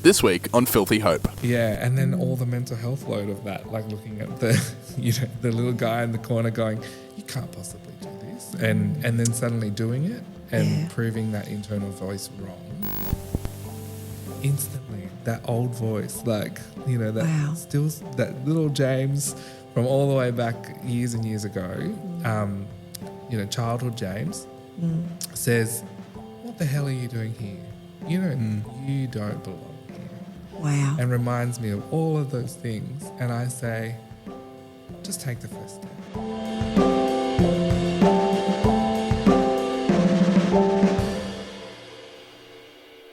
This week on Filthy Hope. Yeah, and then all the mental health load of that, like looking at the, the little guy in the corner going, you can't possibly do this. And then suddenly doing it and proving that internal voice wrong. Instantly, that old voice, that still, that little James from all the way back years and years ago, childhood James says, what the hell are you doing here? You don't belong. Wow. And reminds me of all of those things. And I say, just take the first step.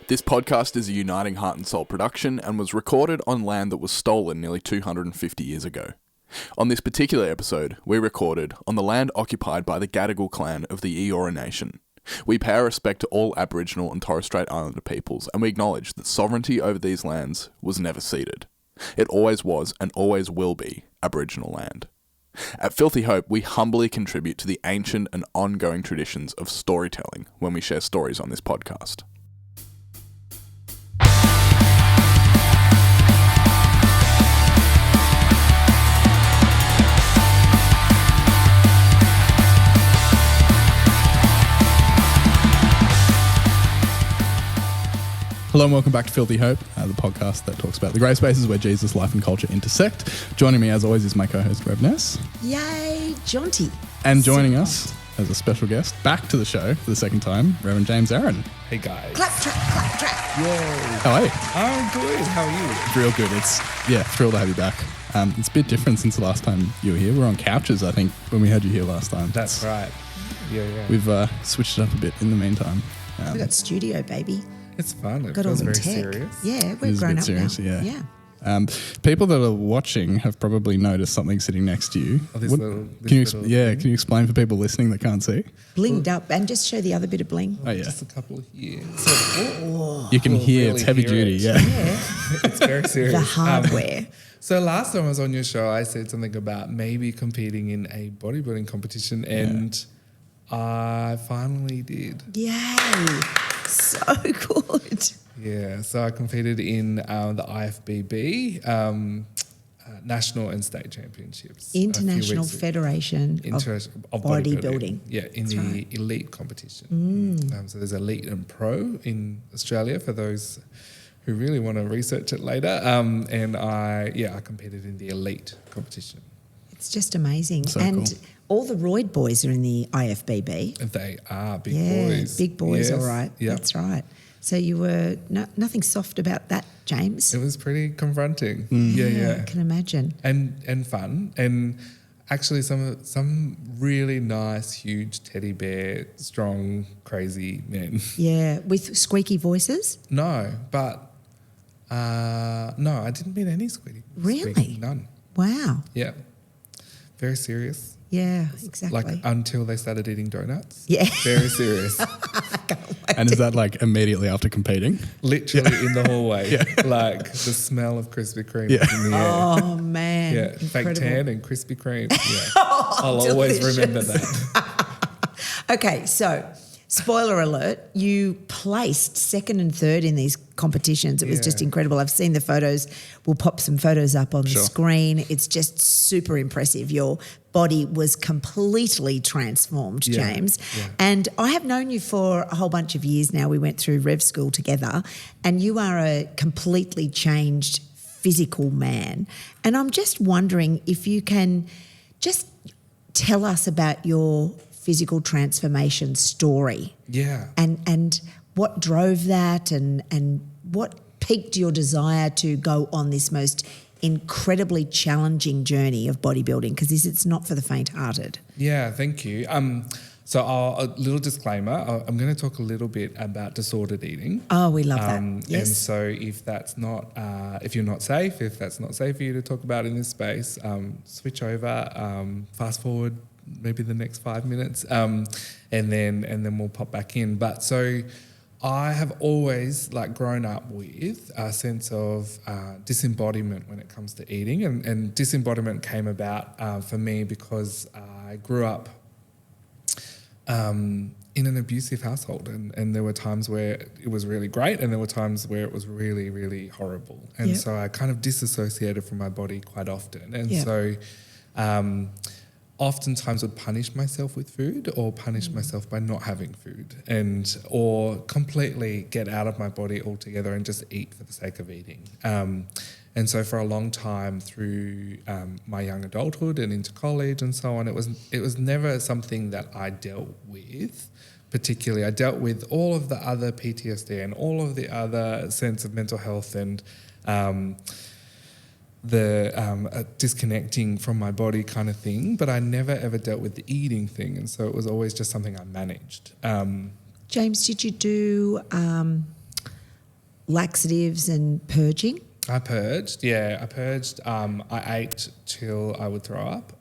This podcast is a Uniting Heart and Soul production and was recorded on land that was stolen nearly 250 years ago. On this particular episode, we recorded on the land occupied by the Gadigal clan of the Eora Nation. We pay our respect to all Aboriginal and Torres Strait Islander peoples, and we acknowledge that sovereignty over these lands was never ceded. It always was and always will be Aboriginal land. At Filthy Hope, we humbly contribute to the ancient and ongoing traditions of storytelling when we share stories on this podcast. Hello and welcome back to Filthy Hope, the podcast that talks about the grey spaces where Jesus, life and culture intersect. Joining me as always is my co-host Rev Ness. Yay, Jonty. And joining us as a special guest, back to the show for the second time, Rev James Aaron. Hey guys. Clap trap. Yay. How are you? I'm good. How are you? Real good. Thrilled to have you back. It's a bit different since the last time you were here. We were on couches, I think, when we had you here last time. That's right. Yeah. We've switched it up a bit in the meantime. We got studio, baby. It's fun. It Got all feels the very tech. serious. Yeah, we're grown up serious, now. Yeah. People that are watching have probably noticed something sitting next to you. Oh, Can you explain for people listening that can't see? Blinged up, and just show the other bit of bling. Oh yeah, just a couple of years. So, you can hear really it's heavy duty. Yeah. It's very serious. The hardware. So last time I was on your show, I said something about maybe competing in a bodybuilding competition, and I finally did. Yay! So good. Yeah, so I competed in the IFBB national and state championships. International Federation of Bodybuilding. Yeah, in That's the elite competition. So there's elite and pro in Australia for those who really want to research it later. And I competed in the elite competition. It's just amazing. So and cool. All the roid boys are in the IFBB. They are big boys. Big boys, yes. all right. Yep. That's right. So you were nothing soft about that, James? It was pretty confronting. Yeah. I can imagine. And fun. And actually some really nice, huge teddy bear, strong, crazy men. Yeah, with squeaky voices? No, but I didn't meet any squeaky. Really? None. Wow. Yeah. Very serious. Yeah, exactly. Like until they started eating donuts. Yeah. Very serious. And is that like immediately after competing? Literally in the hallway. Like the smell of Krispy Kreme in the air. Oh, man. Yeah, incredible. fake tan and Krispy Kreme. Yeah. I'll always remember that. Okay, so spoiler alert, you placed second and third in these competitions. It was just incredible. I've seen the photos. We'll pop some photos up on the screen. It's just super impressive. Your body was completely transformed, James. Yeah. And I have known you for a whole bunch of years now. We went through Rev School together, and you are a completely changed physical man. And I'm just wondering if you can just tell us about your physical transformation story. Yeah. And what drove that and what piqued your desire to go on this most incredibly challenging journey of bodybuilding, because it's not for the faint-hearted. Yeah, thank you. So a little disclaimer, I'm going to talk a little bit about disordered eating. Oh, we love that. Yes. And so if that's not, if that's not safe for you to talk about in this space, switch over, fast forward maybe the next 5 minutes, and then we'll pop back in. But so I have always grown up with a sense of disembodiment when it comes to eating, and disembodiment came about for me because I grew up in an abusive household, and there were times where it was really great and there were times where it was really, really horrible. And Yep. so I kind of disassociated from my body quite often. And Yep. so oftentimes would punish myself with food or punish myself by not having food, or completely get out of my body altogether and just eat for the sake of eating. And so for a long time through my young adulthood and into college and so on, it was never something that I dealt with particularly. I dealt with all of the other PTSD and all of the other sense of mental health and the disconnecting from my body kind of thing, but I never ever dealt with the eating thing, and so it was always just something I managed. James, did you do laxatives and purging? I purged, yeah. I purged. I ate till I would throw up,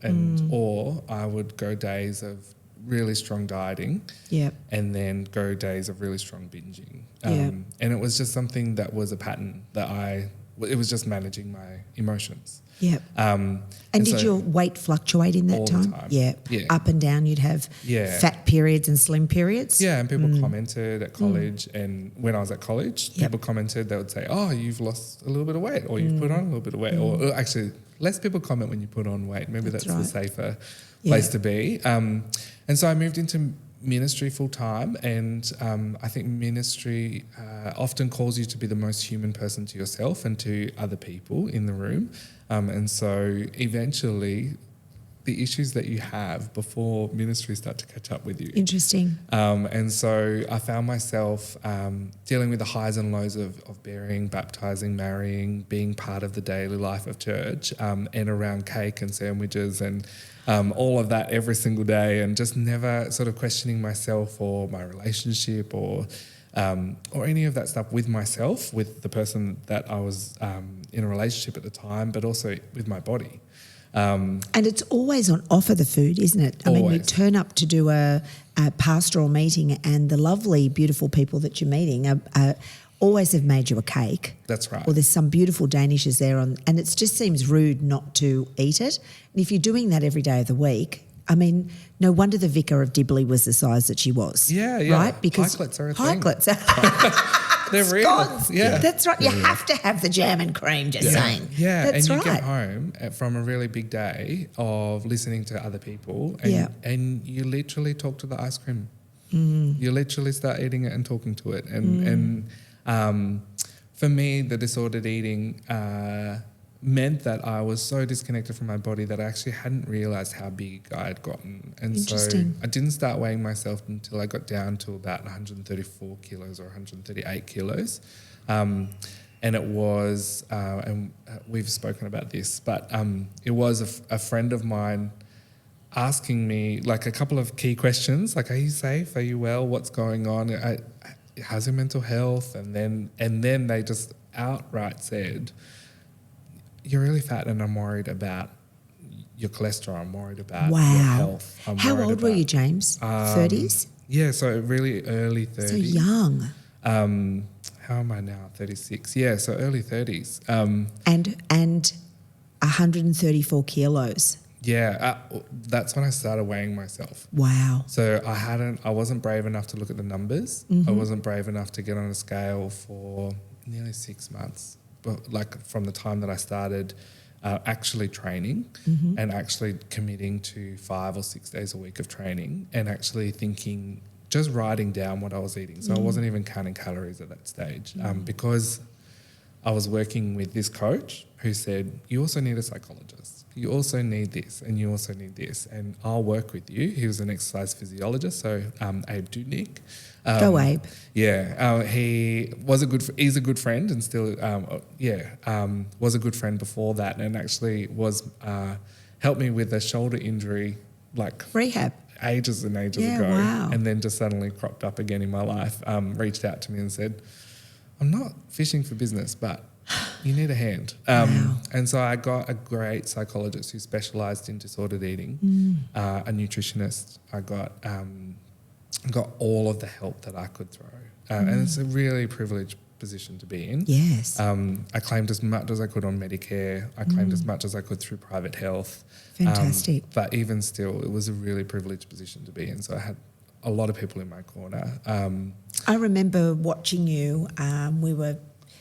or I would go days of really strong dieting, Yep. and then go days of really strong binging. Yep. And it was just something that was a pattern that it was just managing my emotions. Yep. And And did so- your weight fluctuate in that All the time? time. Yeah. Yeah. Up and down, you'd have Yeah. fat periods and slim periods? Yeah, and people commented at college, and when I was at college, Yep. people commented, they would say, oh, you've lost a little bit of weight, or you've put on a little bit of weight, or actually, less people comment when you put on weight. Maybe that's the right. safer Yeah. place to be. And so I moved into ministry full time, and I think ministry often calls you to be the most human person to yourself and to other people in the room. And so eventually, the issues that you have before ministry start to catch up with you. Interesting. And so I found myself dealing with the highs and lows of bearing, baptising, marrying, being part of the daily life of church, and around cake and sandwiches and all of that every single day, and just never sort of questioning myself or my relationship or any of that stuff with myself, with the person that I was in a relationship at the time, but also with my body. And it's always on offer, the food, isn't it? I mean, you Always. turn up to do a pastoral meeting, and the lovely, beautiful people that you're meeting always have made you a cake. That's right. Or there's some beautiful Danishes there, and it just seems rude not to eat it. And if you're doing that every day of the week, I mean, no wonder the vicar of Dibley was the size that she was. Yeah, yeah. Right? Because Pikelets are a thing. Pikelets. They're real. Scones. Yeah. That's right. You have to have the jam and cream, just saying. Yeah, That's and you right. get home from a really big day of listening to other people, and, Yeah. and you literally talk to the ice cream. You literally start eating it and talking to it. And for me, the disordered eating meant that I was so disconnected from my body that I actually hadn't realised how big I had gotten. And so Interesting. I didn't start weighing myself until I got down to about 134 kilos or 138 kilos. And it was, and we've spoken about this, but it was a friend of mine asking me like a couple of key questions, like, are you safe? Are you well? What's going on? How's your mental health? And then they just outright said, you're really fat and I'm worried about your cholesterol. I'm worried about Wow. your health. How old were you, James? 30s? Yeah, so really early 30s. So young. How am I now? 36. Yeah, so early 30s. And 134 kilos. Yeah, that's when I started weighing myself. Wow. So I wasn't brave enough to look at the numbers. I wasn't brave enough to get on a scale for nearly 6 months. But like from the time that I started actually training and actually committing to 5 or 6 days a week of training and actually thinking, just writing down what I was eating. So I wasn't even counting calories at that stage because I was working with this coach who said, you also need a psychologist. You also need this and you also need this, and I'll work with you. He was an exercise physiologist, so Abe Dudnik. Go Abe. Yeah, he's a good friend and still, was a good friend before that, and actually helped me with a shoulder injury like Rehab. ages and ages Yeah, ago, wow. and then just suddenly cropped up again in my life. Reached out to me and said, I'm not fishing for business, but you need a hand. Wow. And so I got a great psychologist who specialised in disordered eating, a nutritionist. I got all of the help that I could throw. And it's a really privileged position to be in. Yes. I claimed as much as I could on Medicare. I claimed as much as I could through private health. Fantastic. But even still, it was a really privileged position to be in. So I had a lot of people in my corner. I remember watching you. We were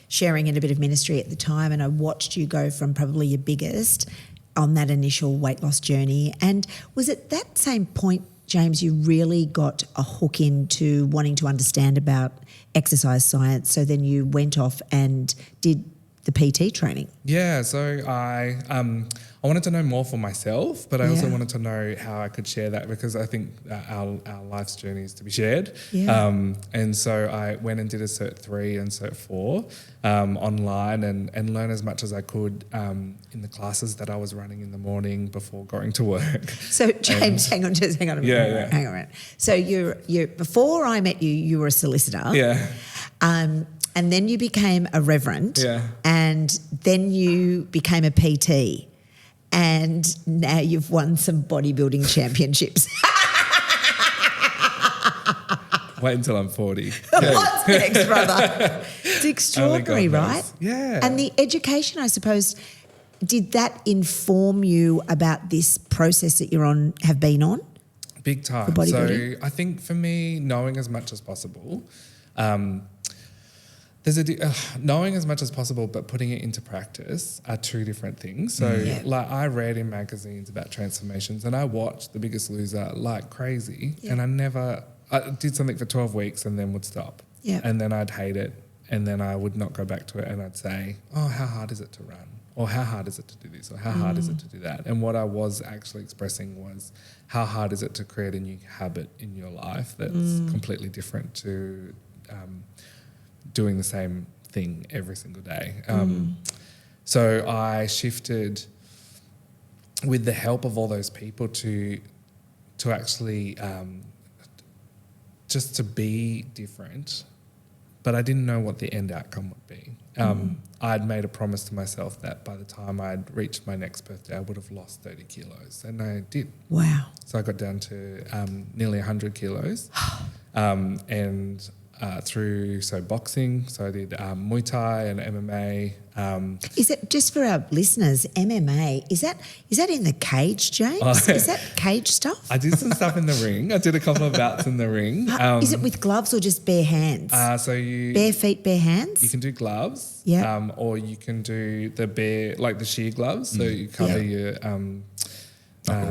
sharing in a bit of ministry at the time, and I watched you go from probably your biggest on that initial weight loss journey. And was it that same point, James, you really got a hook into wanting to understand about exercise science? So then you went off and did the PT training. Yeah, so I wanted to know more for myself, but I also Yeah. wanted to know how I could share that, because I think our life's journey is to be shared. Yeah. And so I went and did a Cert 3 and Cert 4 online and learn as much as I could in the classes that I was running in the morning before going to work. So James, hang on a minute. Hang on a minute. So you're before I met you, you were a solicitor. Yeah. And then you became a reverend. Yeah. And then you became a PT. And now you've won some bodybuilding championships. Wait until I'm 40. What's next, brother? It's extraordinary, Only God right? knows. Yeah. And the education, I suppose, did that inform you about this process that you're have been on? Big time. For bodybuilding? So I think for me, knowing as much as possible, knowing as much as possible but putting it into practice are two different things. So like I read in magazines about transformations and I watched The Biggest Loser like crazy, and I did something for 12 weeks and then would stop. Yeah. And then I'd hate it, and then I would not go back to it, and I'd say, oh, how hard is it to run? Or how hard is it to do this? Or how hard is it to do that? And what I was actually expressing was, how hard is it to create a new habit in your life that's completely different to doing the same thing every single day. So I shifted with the help of all those people to actually just to be different, but I didn't know what the end outcome would be. I'd made a promise to myself that by the time I'd reached my next birthday, I would have lost 30 kilos, and I did. Wow. So I got down to nearly 100 kilos, and through boxing, so I did Muay Thai and MMA. Is it, just for our listeners, MMA, is that in the cage, James? Is that cage stuff? I did some stuff in the ring. I did a couple of bouts in the ring. Is it with gloves or just bare hands? So you bare feet, bare hands? You can do gloves, Yeah. or you can do the sheer gloves. So you cover your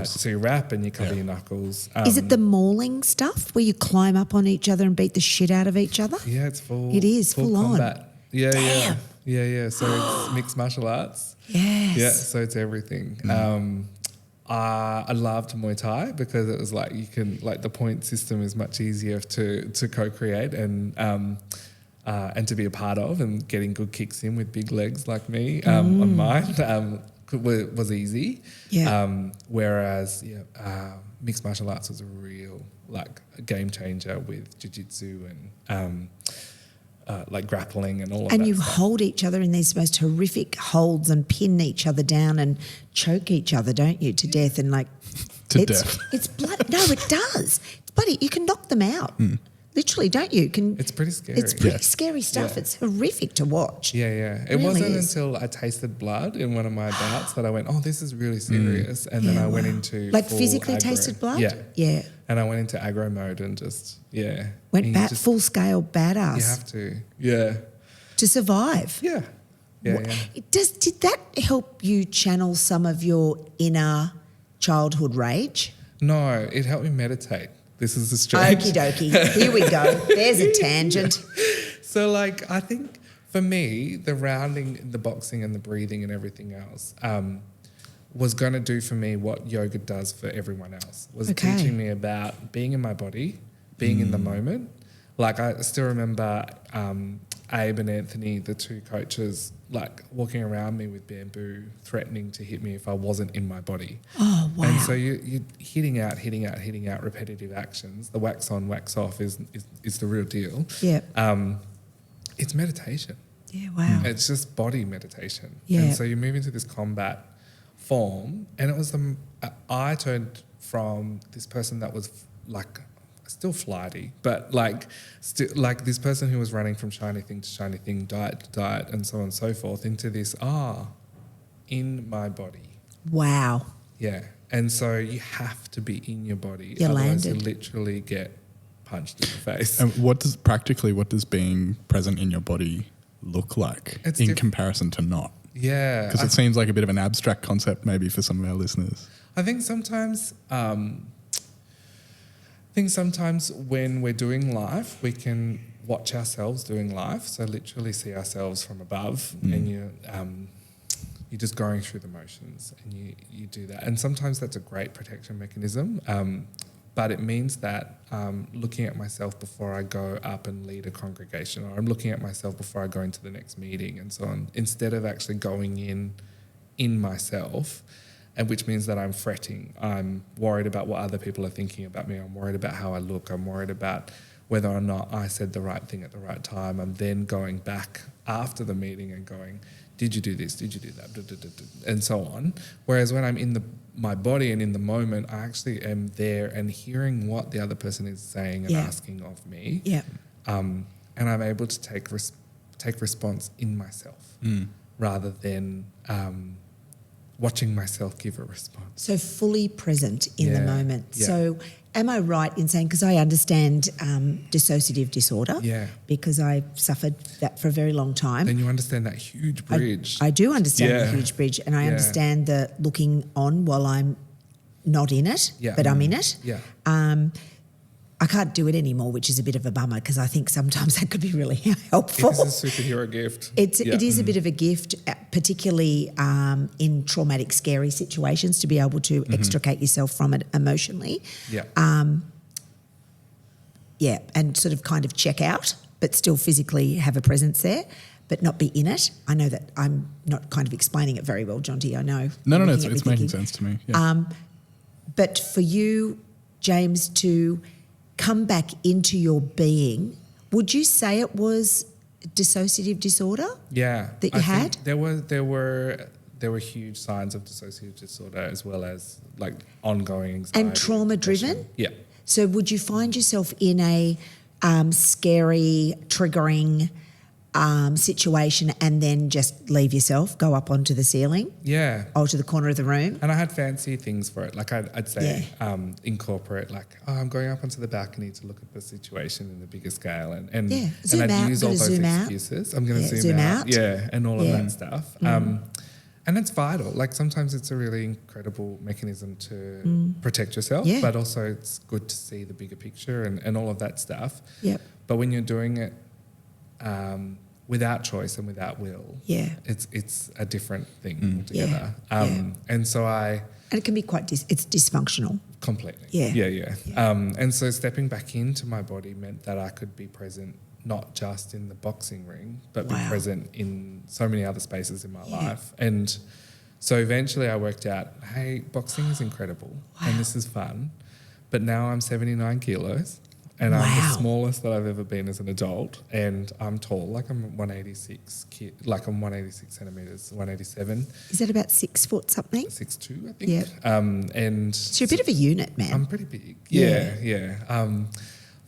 so you wrap and you cover your knuckles. Is it the mauling stuff where you climb up on each other and beat the shit out of each other? Yeah, it's full. It is full combat. on. Yeah, Damn. yeah. So it's mixed martial arts. Yes. Yeah, so it's everything. I loved Muay Thai because it was like you can the point system is much easier to co-create and to be a part of, and getting good kicks in with big legs like me on mine was easy. Yeah. Whereas mixed martial arts was a real game changer with jiu-jitsu and grappling and all of that. And you stuff. hold each other in these most horrific holds and pin each other down and choke each other, don't you, to death? And death. It's bloody. No, it does. It's bloody. You can knock them out. Literally, don't you? It's pretty scary. It's pretty scary stuff. Yeah. It's horrific to watch. Yeah. It Really wasn't is. until I tasted blood in one of my bouts that I went, oh, this is really serious. And then I went into full physically aggro. tasted blood? Yeah. Yeah. And I went into aggro mode and just, Went And back full scale badass. You have to. Yeah. To survive. Yeah. Yeah. Did that help you channel some of your inner childhood rage? No, it helped me meditate. This is the strange. Okie dokie. Here we go. There's a tangent. So I think for me, the rounding, the boxing and the breathing and everything else was going to do for me what yoga does for everyone else. Was teaching me about being in my body, being in the moment. I still remember Abe and Anthony, the two coaches, walking around me with bamboo, threatening to hit me if I wasn't in my body. Oh, wow. And so you're hitting out repetitive actions. The wax on, wax off is the real deal. Yeah. It's meditation. Yeah, wow. It's just body meditation. Yeah. And so you move into this combat form, and it was I turned from this person that was still flighty, but this person who was running from shiny thing to shiny thing, diet to diet, and so on and so forth, into this in my body. Wow. Yeah. And so you have to be in your body. You otherwise landed. you literally get punched in the face. And what does being present in your body look like in comparison to not? Yeah. Because it seems like a bit of an abstract concept maybe for some of our listeners. I think sometimes when we're doing life, we can watch ourselves doing life. So literally see ourselves from above, and you're just going through the motions, and you do that. And sometimes that's a great protection mechanism. But it means that I'm looking at myself before I go up and lead a congregation, or I'm looking at myself before I go into the next meeting and so on, instead of actually going in myself, and which means that I'm fretting. I'm worried about what other people are thinking about me. I'm worried about how I look. I'm worried about whether or not I said the right thing at the right time. I'm then going back after the meeting and going, did you do this? Did you do that? And so on. Whereas when I'm in my body and in the moment, I actually am there and hearing what the other person is saying and asking of me. Yeah. And I'm able to take response in myself rather than watching myself give a response. So fully present in the moment. Yeah. So am I right in saying, because I understand dissociative disorder, because I suffered that for a very long time. Then you understand that huge bridge. I do understand the huge bridge, and I understand the looking on while I'm not in it, but I'm in it. Yeah. I can't do it anymore, which is a bit of a bummer, because I think sometimes that could be really helpful. It is a superhero gift. It is a bit of a gift, particularly in traumatic, scary situations, to be able to extricate yourself from it emotionally. Yeah. And sort of kind of check out, but still physically have a presence there, but not be in it. I know that I'm not kind of explaining it very well, Jonty. I know. No, it's making sense to me. Yeah. But for you, James, to come back into your being, would you say it was dissociative disorder? Yeah, that you had? There were huge signs of dissociative disorder, as well as like ongoing anxiety and trauma driven. Yeah. So would you find yourself in a scary, triggering situation and then just leave yourself, go up onto the ceiling? Yeah. Or to the corner of the room? And I had fancy things for it. Like I'd say incorporate, like, I'm going up onto the balcony to look at the situation in a bigger scale. And I'd use all those excuses. I'm going to zoom out. Yeah, and all of that stuff. And it's vital. Like sometimes it's a really incredible mechanism to protect yourself, but also it's good to see the bigger picture and all of that stuff. Yep. But when you're doing it without choice and without will, it's a different thing altogether. And so and it can be quite it's dysfunctional. Completely. Yeah. And so stepping back into my body meant that I could be present not just in the boxing ring, but be present in so many other spaces in my life. And so eventually I worked out, hey, boxing is incredible and this is fun, but now I'm 79 kilos and I'm the smallest that I've ever been as an adult, and I'm tall, like I'm 186 I'm 186 centimetres, 187. Is that about 6 foot something? 6'2", I think. Yeah. And so you're a bit of a unit, man. I'm pretty big. Yeah.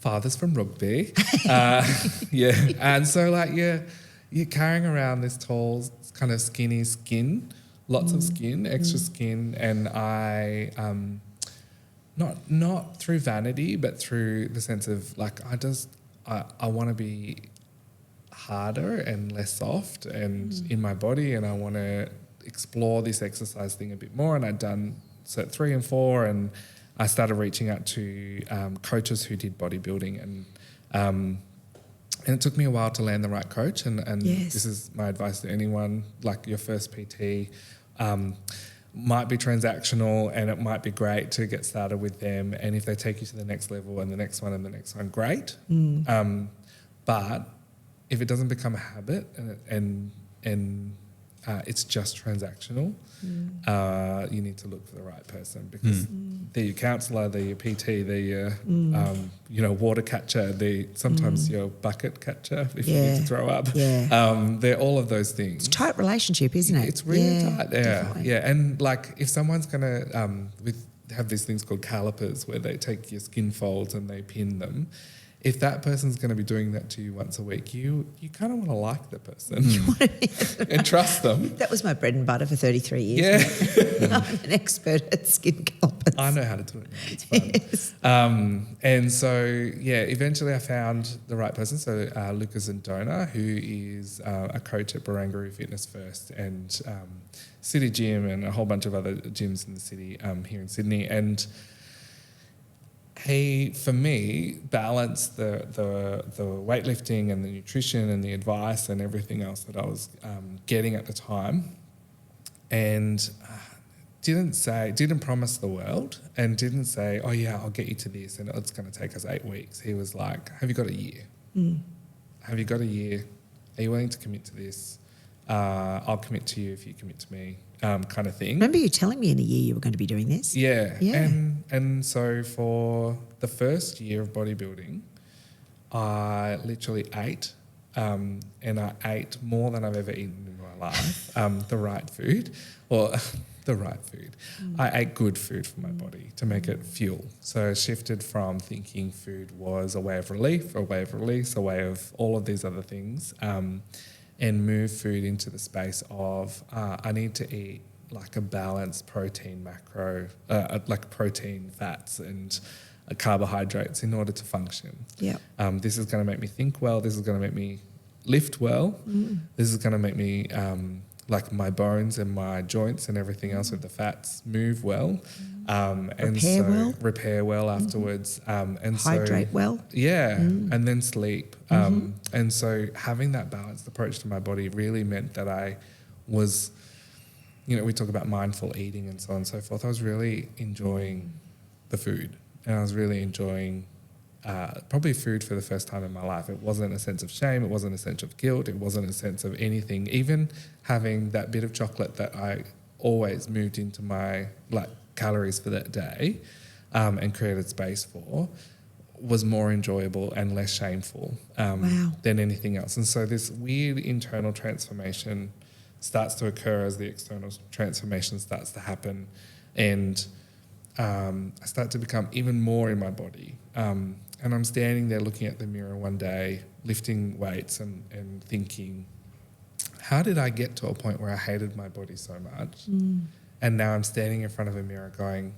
Father's from rugby. And so like you're carrying around this tall, kind of skinny skin, lots of skin, extra skin, and I not through vanity, but through the sense of like I want to be harder and less soft and in my body, and I want to explore this exercise thing a bit more. And I'd done cert 3 and 4, and I started reaching out to coaches who did bodybuilding, and it took me a while to land the right coach. And this is my advice to anyone: like your first PT might be transactional, and it might be great to get started with them. And if they take you to the next level and the next one and the next one, great. But if it doesn't become a habit and it's just transactional, you need to look for the right person, because they're your counsellor, they're your PT, they're your water catcher, they're sometimes your bucket catcher if you need to throw up. They're all of those things. It's a tight relationship, isn't it? It's really tight. Definitely. And like if someone's going to have these things called calipers where they take your skin folds and they pin them, if that person's going to be doing that to you once a week, you kind of want to like the person and trust them. That was my bread and butter for 33 years. Yeah. I'm an expert at skin sculptors. I know how to do it now. It's fun. Yes. And so, eventually I found the right person. So Lucas Ndona, who is a coach at Barangaroo Fitness First and City Gym and a whole bunch of other gyms in the city here in Sydney. And he, for me, balanced the weightlifting and the nutrition and the advice and everything else that I was getting at the time, and didn't promise the world and didn't say, oh yeah, I'll get you to this and it's going to take us 8 weeks. He was like, have you got a year? Have you got a year? Are you willing to commit to this? I'll commit to you if you commit to me, kind of thing. Remember you telling me in a year you were going to be doing this? Yeah. Yeah. And so for the first year of bodybuilding, I literally ate, and I ate more than I've ever eaten in my life, the right food. I ate good food for my body to make it fuel. So I shifted from thinking food was a way of relief, a way of release, a way of all of these other things, and move food into the space of I need to eat like a balanced protein macro, like protein, fats and carbohydrates in order to function. Yeah. This is going to make me think well. This is going to make me lift well. This is going to make me like my bones and my joints and everything else with the fats move well. And repair well afterwards. And hydrate well. Yeah, and then sleep. And so having that balanced approach to my body really meant that I was, we talk about mindful eating and so on and so forth. I was really enjoying the food, and I was really enjoying probably food for the first time in my life. It wasn't a sense of shame. It wasn't a sense of guilt. It wasn't a sense of anything. Even having that bit of chocolate that I always moved into my calories for that day and created space for was more enjoyable and less shameful than anything else. And so this weird internal transformation starts to occur as the external transformation starts to happen, and I start to become even more in my body. And I'm standing there looking at the mirror one day, lifting weights and thinking, how did I get to a point where I hated my body so much? And now I'm standing in front of a mirror going,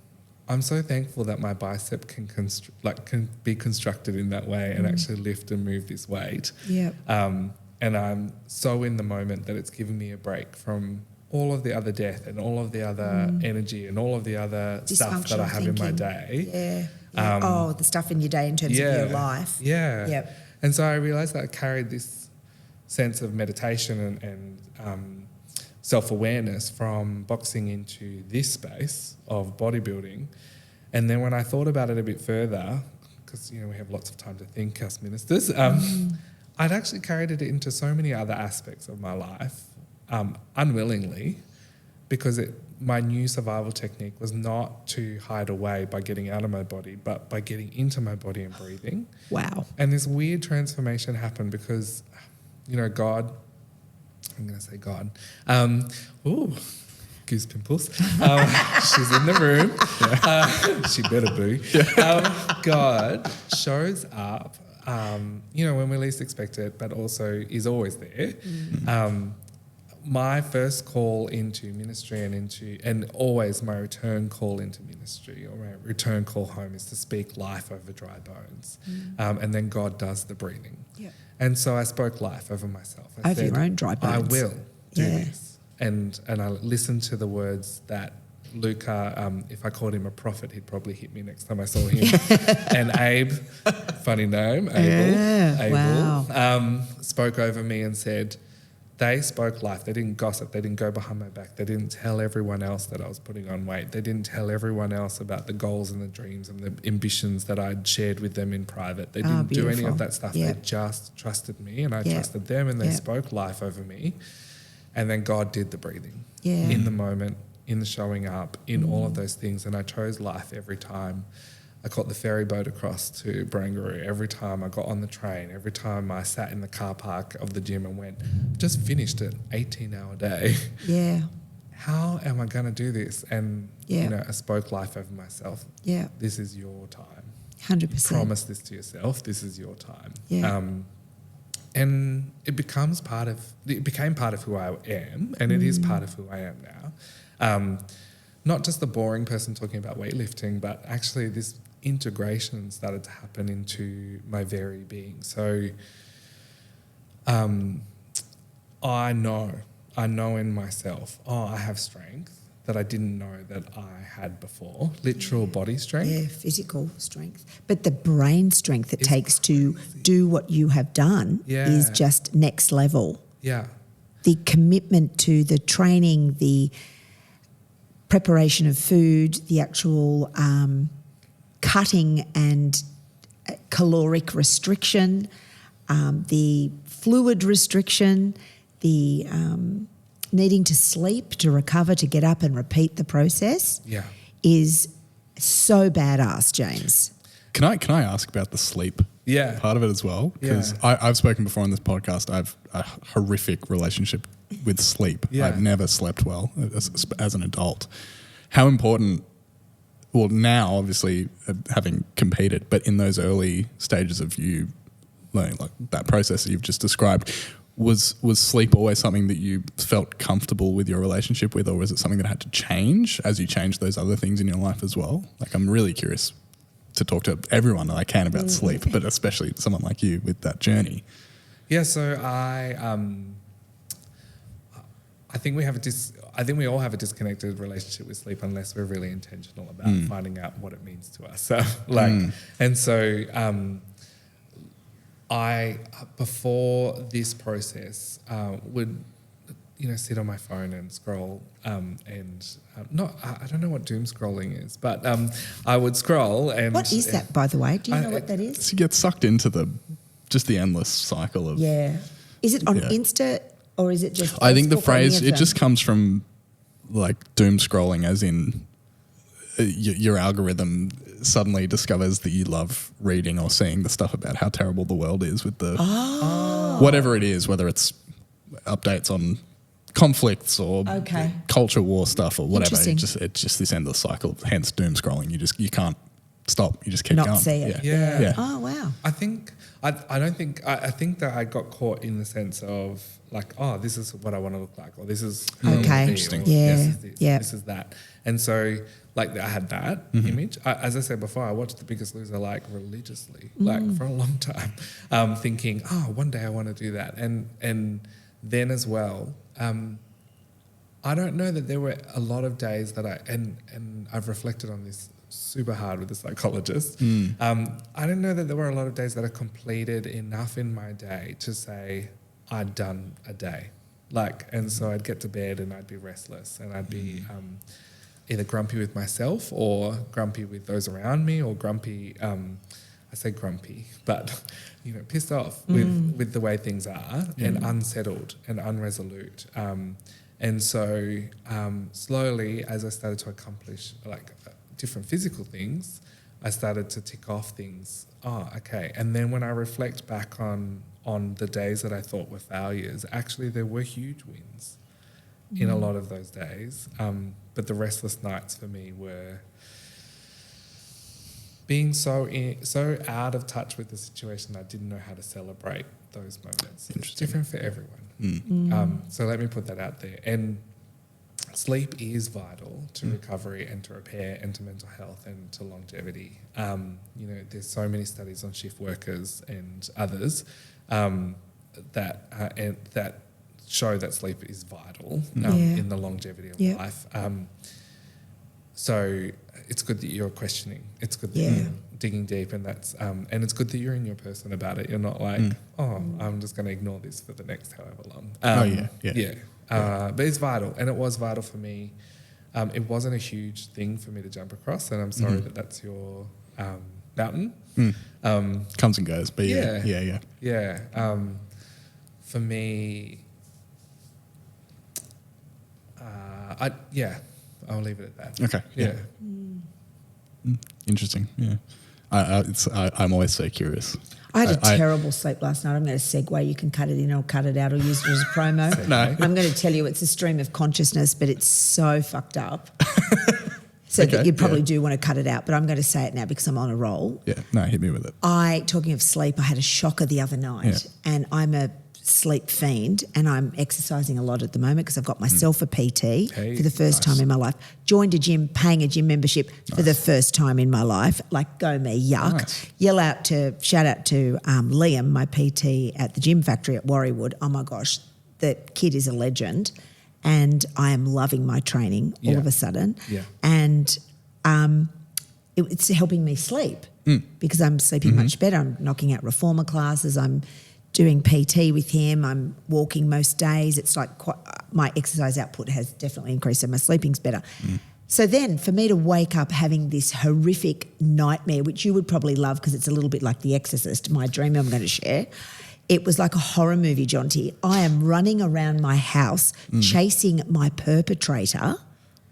I'm so thankful that my bicep can be constructed in that way and actually lift and move this weight. Yep. And I'm so in the moment that it's given me a break from all of the other death and all of the other energy and all of the other stuff that I have in my day. Yeah. The stuff in your day in terms of your life. Yeah. Yep. And so I realised that I carried this sense of meditation and self-awareness from boxing into this space of bodybuilding. And then when I thought about it a bit further, because we have lots of time to think, us ministers, I'd actually carried it into so many other aspects of my life, unwillingly, because my new survival technique was not to hide away by getting out of my body, but by getting into my body and breathing. Wow. And this weird transformation happened because, God, I'm going to say God. Goose pimples. She's in the room. She better be. God shows up, when we least expect it, but also is always there. My first call into ministry and always my return call into ministry or my return call home is to speak life over dry bones. And then God does the breathing. Yep. And so I spoke life over myself. I said, your own dry bones. I will do this. And I listened to the words that Luca, if I called him a prophet, he'd probably hit me next time I saw him. And Abe, funny name, Abel, spoke over me and said, they spoke life. They didn't gossip. They didn't go behind my back. They didn't tell everyone else that I was putting on weight. They didn't tell everyone else about the goals and the dreams and the ambitions that I'd shared with them in private. They didn't do any of that stuff. Yep. They just trusted me and I trusted them, and they spoke life over me. And then God did the breathing in the moment, in the showing up, in all of those things. And I chose life every time I caught the ferry boat across to Barangaroo, every time I got on the train, every time I sat in the car park of the gym and went, just finished an 18-hour day. Yeah. How am I going to do this? And, I spoke life over myself. Yeah. This is your time. 100%. promise this to yourself. This is your time. Yeah. And it became part of who I am, and it is part of who I am now. Not just the boring person talking about weightlifting, but actually this integration started to happen into my very being. So I know in myself, I have strength that I didn't know that I had before, literal body strength. Yeah, physical strength. But the brain strength it takes to do what you have done is just next level. Yeah. The commitment to the training, the preparation of food, the actual cutting and caloric restriction, the fluid restriction, the needing to sleep, to recover, to get up and repeat the process is so badass, James. Can I ask about the sleep part of it as well? Because I've spoken before on this podcast, I have a horrific relationship with sleep. I've never slept well as an adult. How important, well, now obviously having competed, but in those early stages of you learning, like that process that you've just described, was sleep always something that you felt comfortable with your relationship with, or was it something that had to change as you changed those other things in your life as well? Like, I'm really curious to talk to everyone that I can about sleep, but especially someone like you with that journey. Yeah, so I think we all have a disconnected relationship with sleep unless we're really intentional about finding out what it means to us. So and so I before this process would sit on my phone and scroll I don't know what doom scrolling is, but I would scroll and what is that, by the way? Do you know what that is? So you get sucked into the endless cycle of Is it on Insta? Or is it just Facebook? I think the phrase, it just comes from like doom scrolling, as in your algorithm suddenly discovers that you love reading or seeing the stuff about how terrible the world is with the whatever it is, whether it's updates on conflicts or culture war stuff or whatever. It's just this endless cycle, hence doom scrolling. You can't stop. You just keep going. See it. Yeah. Oh, wow. I think that I got caught in the sense of like, this is what I want to look like, or this is who I want to be, Interesting. this is that. And so like I had that image. As I said before, I watched The Biggest Loser like religiously, like for a long time, thinking, one day I want to do that. And then as well, I don't know that there were a lot of days that and I've reflected on this super hard with a psychologist. I don't know that there were a lot of days that I completed enough in my day to say I'd done a day. And so I'd get to bed and I'd be restless and I'd be either grumpy with myself or grumpy with those around me, or grumpy, I say grumpy, but pissed off with the way things are and unsettled and unresolute. And so slowly, as I started to accomplish different physical things, I started to tick off things. And then when I reflect back on the days that I thought were failures, actually there were huge wins in a lot of those days. But the restless nights for me were being so out of touch with the situation, I didn't know how to celebrate those moments. It's different for everyone. So let me put that out there. And sleep is vital to recovery and to repair and to mental health and to longevity. There's so many studies on shift workers and others that show that sleep is vital in the longevity of life. So it's good that you're questioning. It's good that you're digging deep, and that's and it's good that you're in your person about it. You're not like, I'm just going to ignore this for the next however long. But it's vital, and it was vital for me. It wasn't a huge thing for me to jump across, and I'm sorry that that's your mountain. Comes and goes, but for me, I'll leave it at that. Okay. Yeah. Interesting. Yeah. I'm always so curious. I had a terrible sleep last night. I'm going to segue. You can cut it in or cut it out or use it as a promo. No. I'm going to tell you it's a stream of consciousness, but it's so fucked up. So that you probably do want to cut it out, but I'm going to say it now because I'm on a roll. Yeah, no, hit me with it. Talking of sleep, I had a shocker the other night, and I'm a sleep fiend, and I'm exercising a lot at the moment because I've got myself a PT for the first time in my life. Joined a gym, paying a gym membership for the first time in my life. Like, go me, yuck. Nice. Shout out to Liam, my PT at the Gym Factory at Warriewood. Oh my gosh, the kid is a legend. And I am loving my training all of a sudden. Yeah. And it's helping me sleep because I'm sleeping much better. I'm knocking out reformer classes. I'm doing PT with him. I'm walking most days. It's like my exercise output has definitely increased, so my sleeping's better. So then for me to wake up having this horrific nightmare, which you would probably love because it's a little bit like The Exorcist, my dream I'm going to share. It was like a horror movie, Jonty. I am running around my house chasing my perpetrator.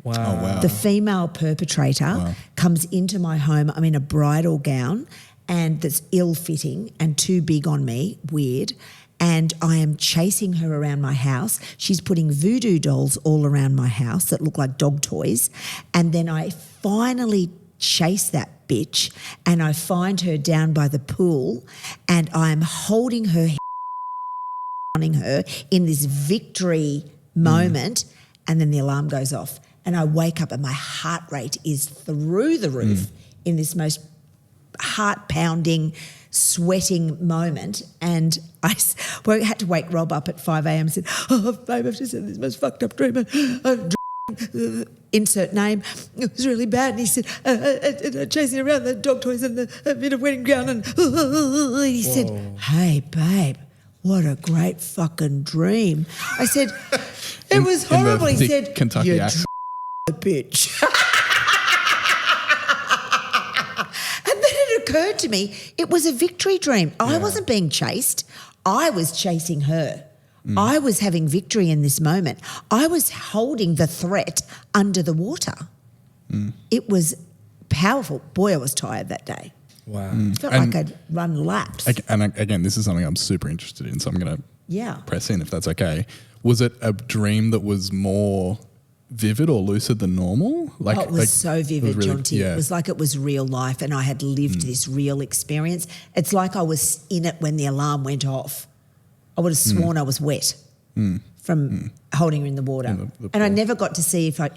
Wow. Oh, wow. The female perpetrator comes into my home. I'm in a bridal gown and that's ill-fitting and too big on me, weird, and I am chasing her around my house. She's putting voodoo dolls all around my house that look like dog toys, and then I finally chase that bitch and I find her down by the pool and I'm holding her, on her in this victory moment, and then the alarm goes off and I wake up and my heart rate is through the roof in this most heart-pounding, sweating moment, and I had to wake Rob up at 5 a.m. and said, "Oh, babe, I've just had this most fucked up dream. Insert name. It was really bad." And he said, chasing around the dog toys and a bit of wedding gown. And he said, "Hey, babe, what a great fucking dream." I said, "It was horrible." He said, Kentucky "You accent. bitch." And then it occurred to me, it was a victory dream. I wasn't being chased. I was chasing her. I was having victory in this moment. I was holding the threat under the water. It was powerful. Boy, I was tired that day. Wow. Felt like I'd run laps. And again, this is something I'm super interested in, so I'm going to press in if that's okay. Was it a dream that was more vivid or lucid than normal? It was so vivid, really, Jonty. It was like it was real life and I had lived this real experience. It's like I was in it when the alarm went off. I would have sworn I was wet from holding her in the water. And I never got to see if I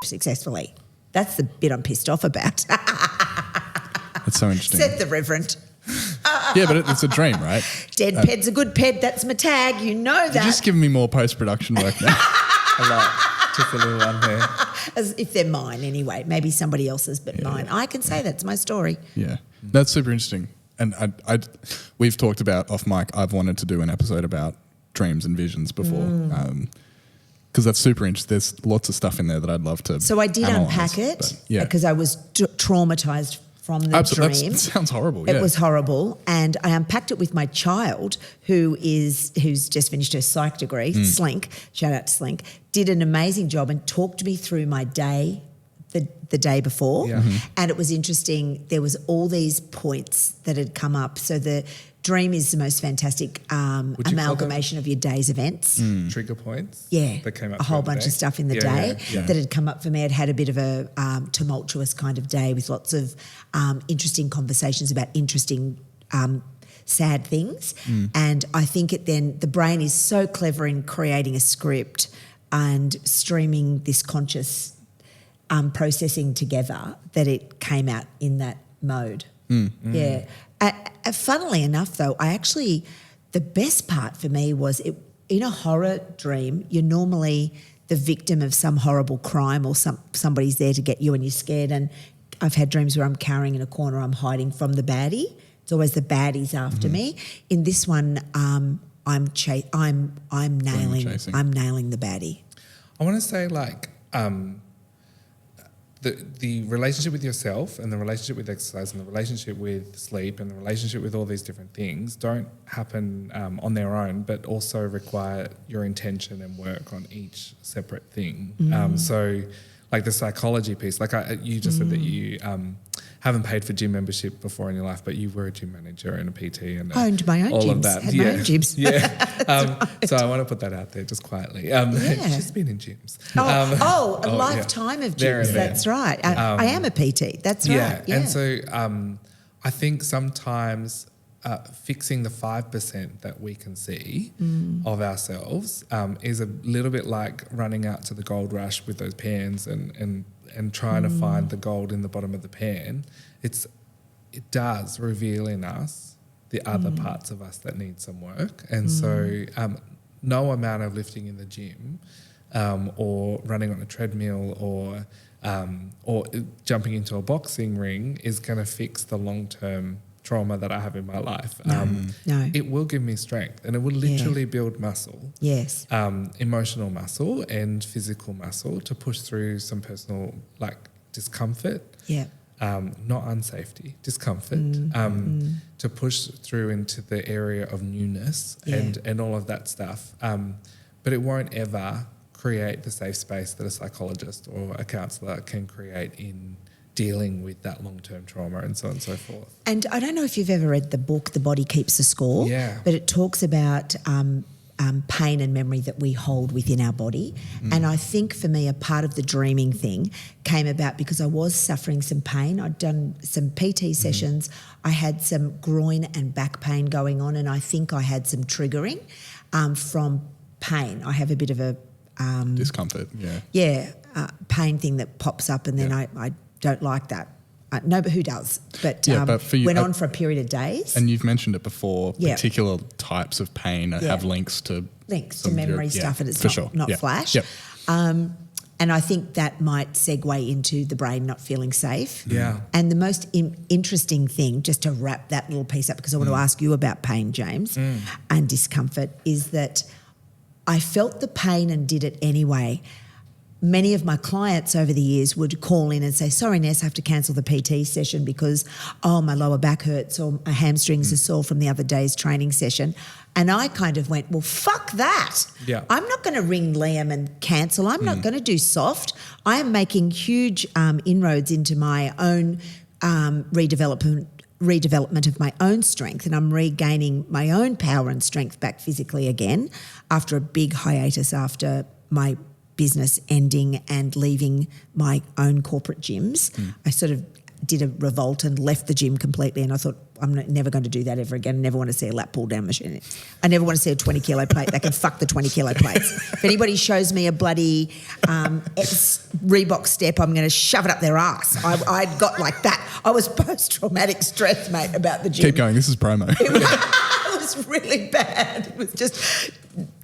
successfully. That's the bit I'm pissed off about. That's so interesting. Said the Reverend. Yeah, but it's a dream, right? Dead ped's a good ped. That's my tag. You know that. You're just giving me more post-production work now. A lot. Just a little one there. As if they're mine anyway. Maybe somebody else's, but mine. I can say that's my story. Yeah, that's super interesting. And we've talked about off mic. I've wanted to do an episode about dreams and visions before, because that's super interesting. There's lots of stuff in there that I'd love to. So I did analyse, unpack it but, because I was traumatized from the dream. That sounds horrible. It was horrible, and I unpacked it with my child, who's just finished her psych degree. Slink, shout out to Slink, did an amazing job and talked me through my day. The day before, and it was interesting. There was all these points that had come up. So the dream is the most fantastic amalgamation of your day's events. Trigger points? Yeah, that came up a whole bunch of stuff in the day that had come up for me. I'd had a bit of a tumultuous kind of day with lots of interesting conversations about interesting sad things. And I think the brain is so clever in creating a script and streaming this conscious processing together that it came out in that mode. Yeah. Funnily enough, though, the best part for me was in a horror dream, you're normally the victim of some horrible crime or somebody's there to get you and you're scared. And I've had dreams where I'm cowering in a corner, I'm hiding from the baddie. It's always the baddies after me. In this one, I'm nailing the baddie. I want to say the relationship with yourself and the relationship with exercise and the relationship with sleep and the relationship with all these different things don't happen on their own, but also require your intention and work on each separate thing. So like the psychology piece, you just said that you haven't paid for gym membership before in your life, but you were a gym manager and a PT and owned my own all gyms. of that. Had my own gyms. So I want to put that out there just quietly. She's been in gyms. A lifetime of gyms. That's right. I am a PT. That's right. Yeah. And so I think sometimes fixing the 5% that we can see of ourselves is a little bit like running out to the gold rush with those pans and trying to find the gold in the bottom of the pan. It does reveal in us the other parts of us that need some work. And so no amount of lifting in the gym or running on a treadmill or jumping into a boxing ring is going to fix the long-term trauma that I have in my life. No. It will give me strength and it will literally build muscle. Yes. Emotional muscle and physical muscle to push through some personal discomfort. Yeah. Not unsafety, discomfort, to push through into the area of newness and all of that stuff. But it won't ever create the safe space that a psychologist or a counsellor can create in dealing with that long-term trauma and so on and so forth. And I don't know if you've ever read the book, The Body Keeps the Score, but it talks about pain and memory that we hold within our body. And I think for me, a part of the dreaming thing came about because I was suffering some pain. I'd done some PT sessions. I had some groin and back pain going on, and I think I had some triggering from pain. I have a bit of a... discomfort, pain thing that pops up, and then I don't like that. No, but who does? But, but for you, went on for a period of days. And you've mentioned it before, particular types of pain have links to memory stuff, and it's not flash. Yep. And I think that might segue into the brain not feeling safe. Yeah. And the most interesting thing, just to wrap that little piece up, because I want to ask you about pain, James, and discomfort, is that I felt the pain and did it anyway. Many of my clients over the years would call in and say, sorry, Ness, I have to cancel the PT session because, my lower back hurts or my hamstrings are sore from the other day's training session. And I kind of went, well, fuck that. Yeah. I'm not going to ring Liam and cancel. I'm not going to do soft. I am making huge inroads into my own redevelopment of my own strength, and I'm regaining my own power and strength back physically again after a big hiatus after my business ending and leaving my own corporate gyms. I sort of did a revolt and left the gym completely, and I thought, I'm never going to do that ever again. I never want to see a lat pull down machine. I never want to see a 20 kilo plate. They can fuck the 20 kilo plates. If anybody shows me a bloody Reebok step, I'm going to shove it up their ass. I'd got like that. I was post-traumatic stress, mate, about the gym. Keep going. This is promo. It was really bad. It was just,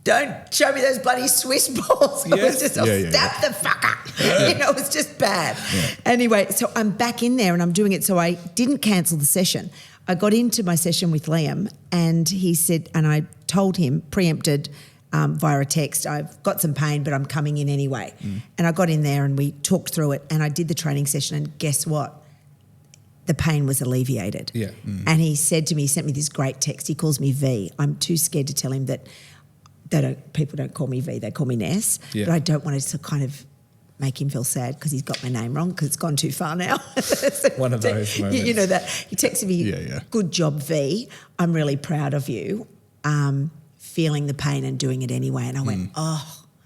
don't show me those bloody Swiss balls. It was just, I'll stab the fucker. It was just bad. Yeah. Anyway, so I'm back in there and I'm doing it. So I didn't cancel the session. I got into my session with Liam and he said, and I told him, preempted via a text, I've got some pain, but I'm coming in anyway. And I got in there and we talked through it and I did the training session, and guess what? The pain was alleviated. Yeah. And he said to me, he sent me this great text. He calls me V. I'm too scared to tell him that people don't call me V, they call me Ness. Yeah. But I don't want to kind of make him feel sad because he's got my name wrong because it's gone too far now. So one of those moments. You know that. He texted me, good job, V. I'm really proud of you. Feeling the pain and doing it anyway. And I went,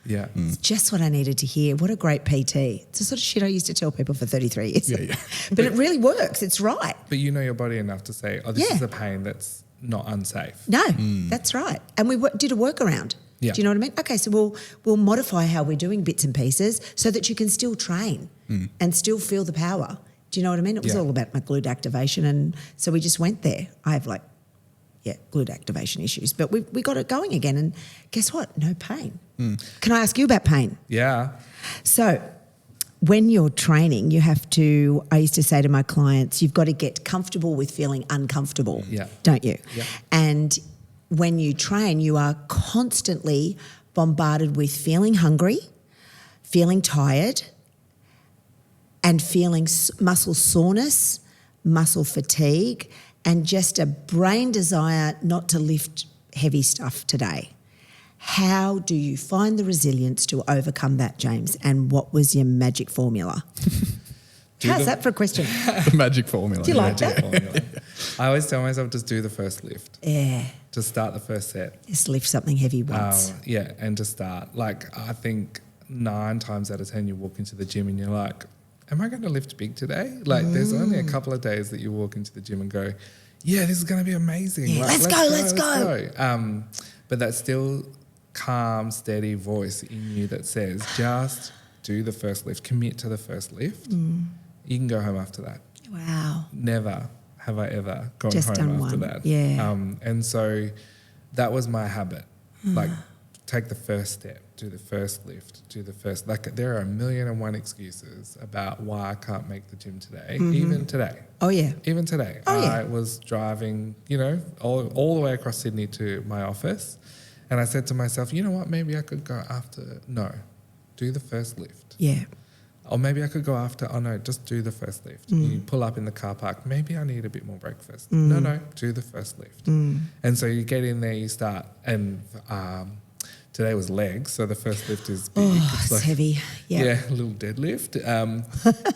yeah, it's just what I needed to hear. What a great PT. It's the sort of shit I used to tell people for 33 years. Yeah. But it really works. It's right. But you know your body enough to say, this is a pain that's not unsafe. No, that's right. And we did a workaround. Yeah. Do you know what I mean? Okay, so we'll modify how we're doing bits and pieces so that you can still train and still feel the power. Do you know what I mean? It was all about my glute activation, and so we just went there. I have glute activation issues, but we got it going again, and guess what? No pain. Can I ask you about pain? Yeah. So when you're training, you have to, I used to say to my clients, you've got to get comfortable with feeling uncomfortable, don't you? Yeah. And when you train, you are constantly bombarded with feeling hungry, feeling tired, and feeling muscle soreness, muscle fatigue, and just a brain desire not to lift heavy stuff today. How do you find the resilience to overcome that, James? And what was your magic formula? How's that for a question? The magic formula. Do you like that? Formula. I always tell myself just do the first lift. Yeah. Just start the first set. Just lift something heavy once. Yeah, and just start. Like, I think 9 times out of 10 you walk into the gym and you're like, am I going to lift big today? Like, there's only a couple of days that you walk into the gym and go, yeah, this is going to be amazing. Yeah, like, let's go. But that still calm, steady voice in you that says, just do the first lift, commit to the first lift. You can go home after that. Wow. Never have I ever gone Just home done after one. that. Yeah. And so that was my habit. Like, take the first step, do the first lift, do the first. Like, there are 1,000,001 excuses about why I can't make the gym today, even today. Oh, yeah. Even today. I was driving, all the way across Sydney to my office, and I said to myself, you know what, maybe I could go after. No, do the first lift. Yeah. Or maybe I could go after, oh no, just do the first lift. You pull up in the car park, maybe I need a bit more breakfast. No, do the first lift. And so you get in there, you start, and today was legs, so the first lift is big. Oh, it's like, heavy. Yep. Yeah, a little deadlift.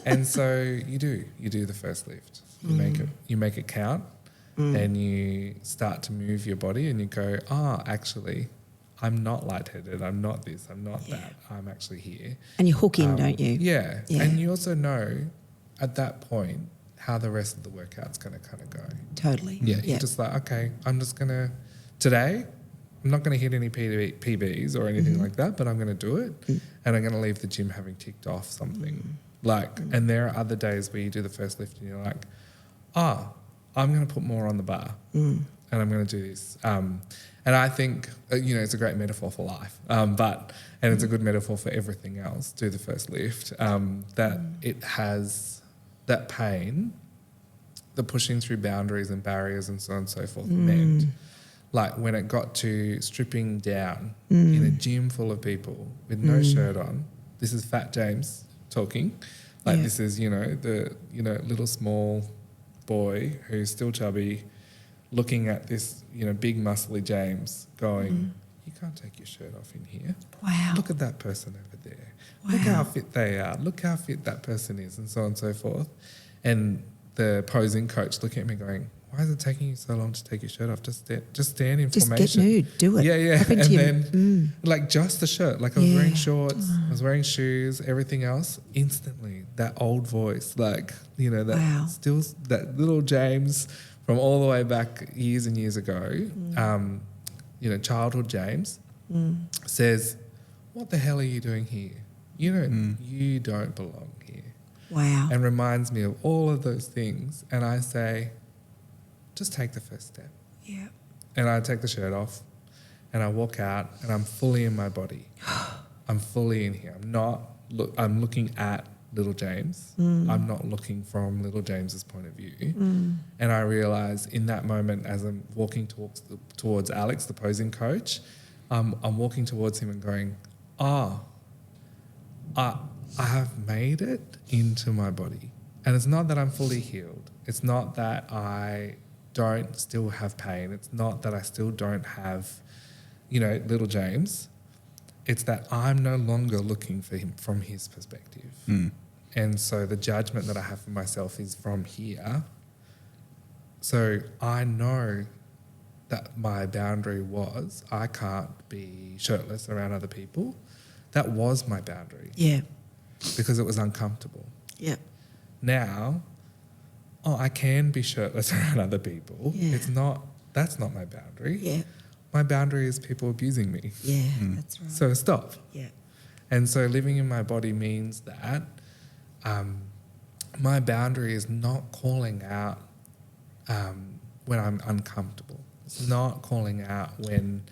And so you do the first lift. You make it count, and you start to move your body, and you go, actually, I'm not lightheaded, I'm not this, I'm not that, I'm actually here. And you hook in, don't you? Yeah. And you also know at that point how the rest of the workout's going to kind of go. Totally. Yeah, you're just like, okay, I'm just going to, today, I'm not going to hit any PBs or anything like that, but I'm going to do it, and I'm going to leave the gym having ticked off something. And there are other days where you do the first lift and you're like, I'm going to put more on the bar, and I'm going to do this. And I think, it's a great metaphor for life, and it's a good metaphor for everything else, do the first lift, that it has that pain, the pushing through boundaries and barriers and so on and so forth meant, like when it got to stripping down in a gym full of people with no shirt on, this is Fat James talking, this is, the, little small boy who's still chubby, looking at this, big muscly James going, you can't take your shirt off in here. Wow. Look at that person over there. Wow. Look how fit they are. Look how fit that person is, and so on and so forth. And the posing coach looking at me going, why is it taking you so long to take your shirt off? Just stand in Just formation. get nude, do it. Yeah. Happen And to you. then, like, just the shirt. Like, I was wearing shorts, Oh. I was wearing shoes, everything else. Instantly, that old voice, like, that still, that little James from all the way back years and years ago, childhood James, says, what the hell are you doing here? You don't belong here. Wow. And reminds me of all of those things. And I say, just take the first step. Yeah. And I take the shirt off and I walk out and I'm fully in my body. I'm fully in here. I'm looking at little James. I'm not looking from little James's point of view. And I realise in that moment, as I'm walking towards Alex, the posing coach, I'm walking towards him and going, I have made it into my body. And it's not that I'm fully healed. It's not that I don't still have pain. It's not that I still don't have, little James. It's that I'm no longer looking for him from his perspective. And so the judgment that I have for myself is from here. So I know that my boundary was I can't be shirtless around other people. That was my boundary. Yeah. Because it was uncomfortable. Yeah. Now, I can be shirtless around other people. Yeah. That's not my boundary. Yeah. My boundary is people abusing me. Yeah, that's right. So stop. Yeah. And so living in my body means that my boundary is not calling out when I'm uncomfortable. It's not calling out when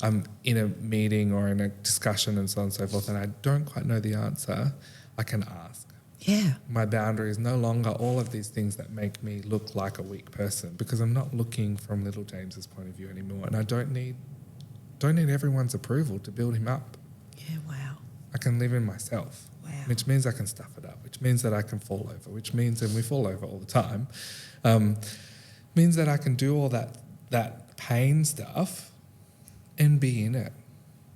I'm in a meeting or in a discussion and so on and so forth and I don't quite know the answer. I can ask. Yeah. My boundary is no longer all of these things that make me look like a weak person because I'm not looking from little James's point of view anymore, and I don't need everyone's approval to build him up. Yeah, wow. I can live in myself, which means I can stuff it up, which means that I can fall over, which means, and we fall over all the time, means that I can do all that pain stuff and be in it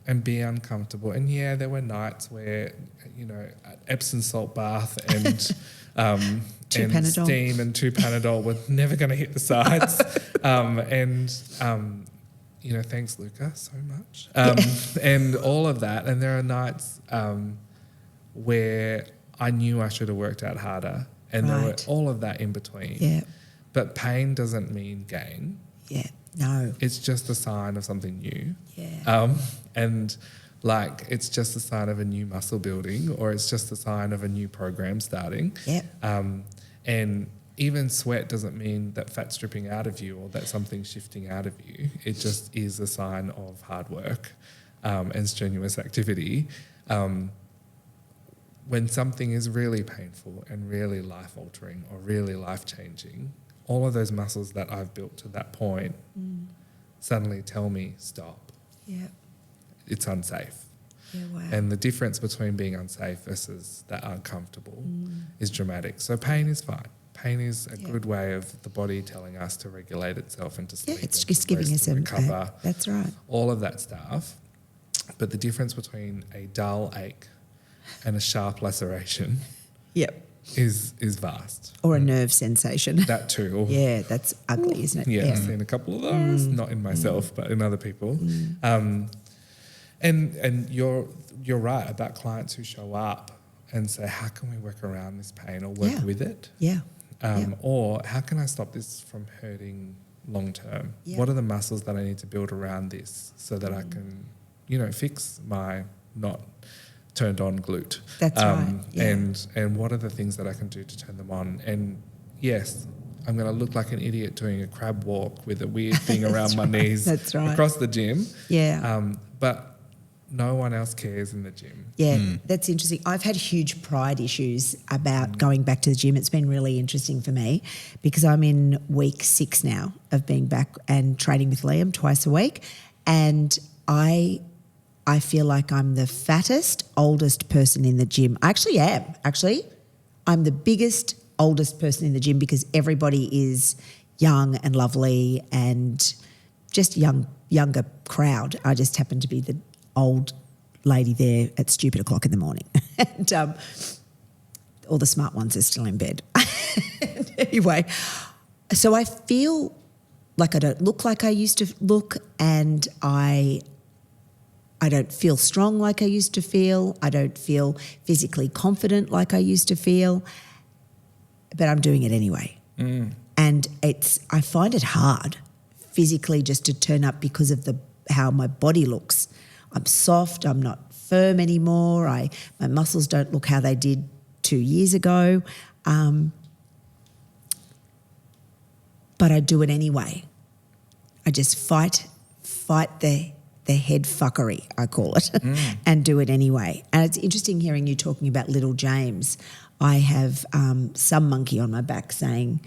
and be uncomfortable. And yeah, there were nights where, you know, an Epsom salt bath and and Panadol. steam and 2 Panadol were never going to hit the sides. You know, thanks Luca so much. And all of that. And there are nights where I knew I should have worked out harder, and there were all of that in between. Yeah. But pain doesn't mean gain. Yeah. No. It's just a sign of something new. Yeah. And like it's just a sign of a new muscle building, or it's just a sign of a new program starting. Yeah. And even sweat doesn't mean that fat's stripping out of you or that something's shifting out of you. It just is a sign of hard work and strenuous activity. When something is really painful and really life-altering or really life-changing, all of those muscles that I've built to that point suddenly tell me, stop. Yeah. It's unsafe. Yeah, wow. And the difference between being unsafe versus that uncomfortable is dramatic. So pain is fine. Pain is a good way of the body telling us to regulate itself and to sleep. Yeah, it's and just to giving rest us and a recover. that's right. All of that stuff. But the difference between a dull ache and a sharp laceration is vast. Or a nerve sensation. That too. Yeah, that's ugly, isn't it? Yeah, I've seen a couple of those, not in myself, but in other people. And you're right about clients who show up and say, how can we work around this pain or work with it? Yeah. Or how can I stop this from hurting long term? Yeah. What are the muscles that I need to build around this so that I can, you know, fix my not turned on glute? That's right. Yeah. And what are the things that I can do to turn them on? And yes, I'm going to look like an idiot doing a crab walk with a weird thing around my knees across the gym. Yeah. But no one else cares in the gym. Yeah, that's interesting. I've had huge pride issues about going back to the gym. It's been really interesting for me because I'm in week 6 now of being back and training with Liam twice a week, and I feel like I'm the fattest, oldest person in the gym. I actually am. I'm the biggest, oldest person in the gym because everybody is young and lovely and just younger crowd. I just happen to be the old lady there at stupid o'clock in the morning. And all the smart ones are still in bed. Anyway, so I feel like I don't look like I used to look, and I don't feel strong like I used to feel. I don't feel physically confident like I used to feel, but I'm doing it anyway. And I find it hard physically just to turn up because of how my body looks. I'm soft, I'm not firm anymore, my muscles don't look how they did 2 years ago, but I do it anyway. I just fight the head fuckery, I call it, and do it anyway. And it's interesting hearing you talking about little James. I have some monkey on my back saying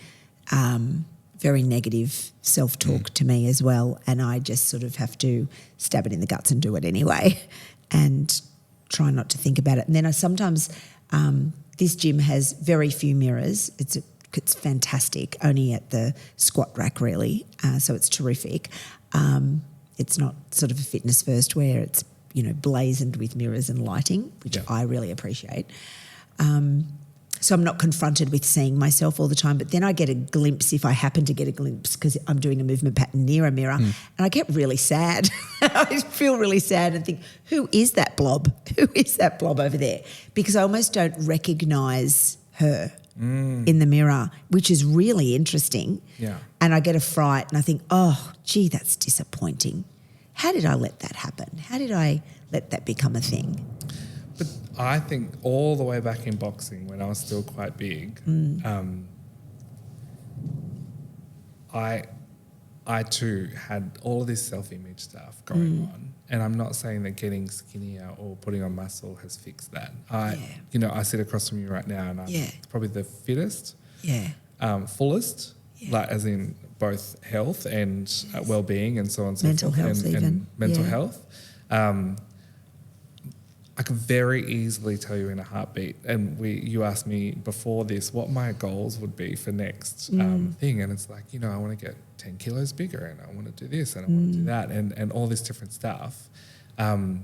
very negative self-talk to me as well, and I just sort of have to stab it in the guts and do it anyway and try not to think about it. And then I sometimes, this gym has very few mirrors. It's fantastic, only at the squat rack really, so it's terrific. It's not sort of a fitness first where it's, you know, blazoned with mirrors and lighting, which I really appreciate. So I'm not confronted with seeing myself all the time, but then I get a glimpse, if I happen to get a glimpse, because I'm doing a movement pattern near a mirror, and I get really sad. I feel really sad and think, who is that blob? Who is that blob over there? Because I almost don't recognise her in the mirror, which is really interesting. Yeah. And I get a fright and I think, oh, gee, that's disappointing. How did I let that happen? How did I let that become a thing? But I think all the way back in boxing when I was still quite big, I too had all of this self-image stuff going on. And I'm not saying that getting skinnier or putting on muscle has fixed that. You know, I sit across from you right now and I'm probably the fittest, fullest, like as in both health and well-being and so on and so mental forth. Health and mental health. I could very easily tell you in a heartbeat, and you asked me before this what my goals would be for next thing, and it's like, you know, I want to get 10 kilos bigger and I want to do this and I want to do that and all this different stuff. In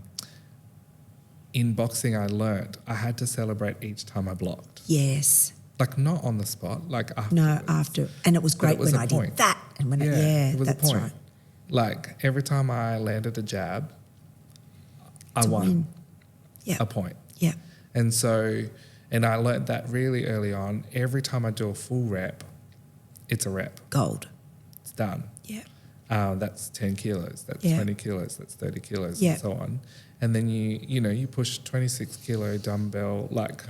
boxing, I learnt I had to celebrate each time I blocked. Yes. Like not on the spot, like after. No, after. And it was great when I did that. And when it was a that's point. right. Like every time I landed a jab, I won a point. Yeah. And so, and I learnt that really early on. Every time I do a full rep, it's a rep. Gold. It's done. Yeah. That's 10 kilos, that's 20 kilos, that's 30 kilos, Yeah. and so on. And then you push 26 kilo dumbbell, like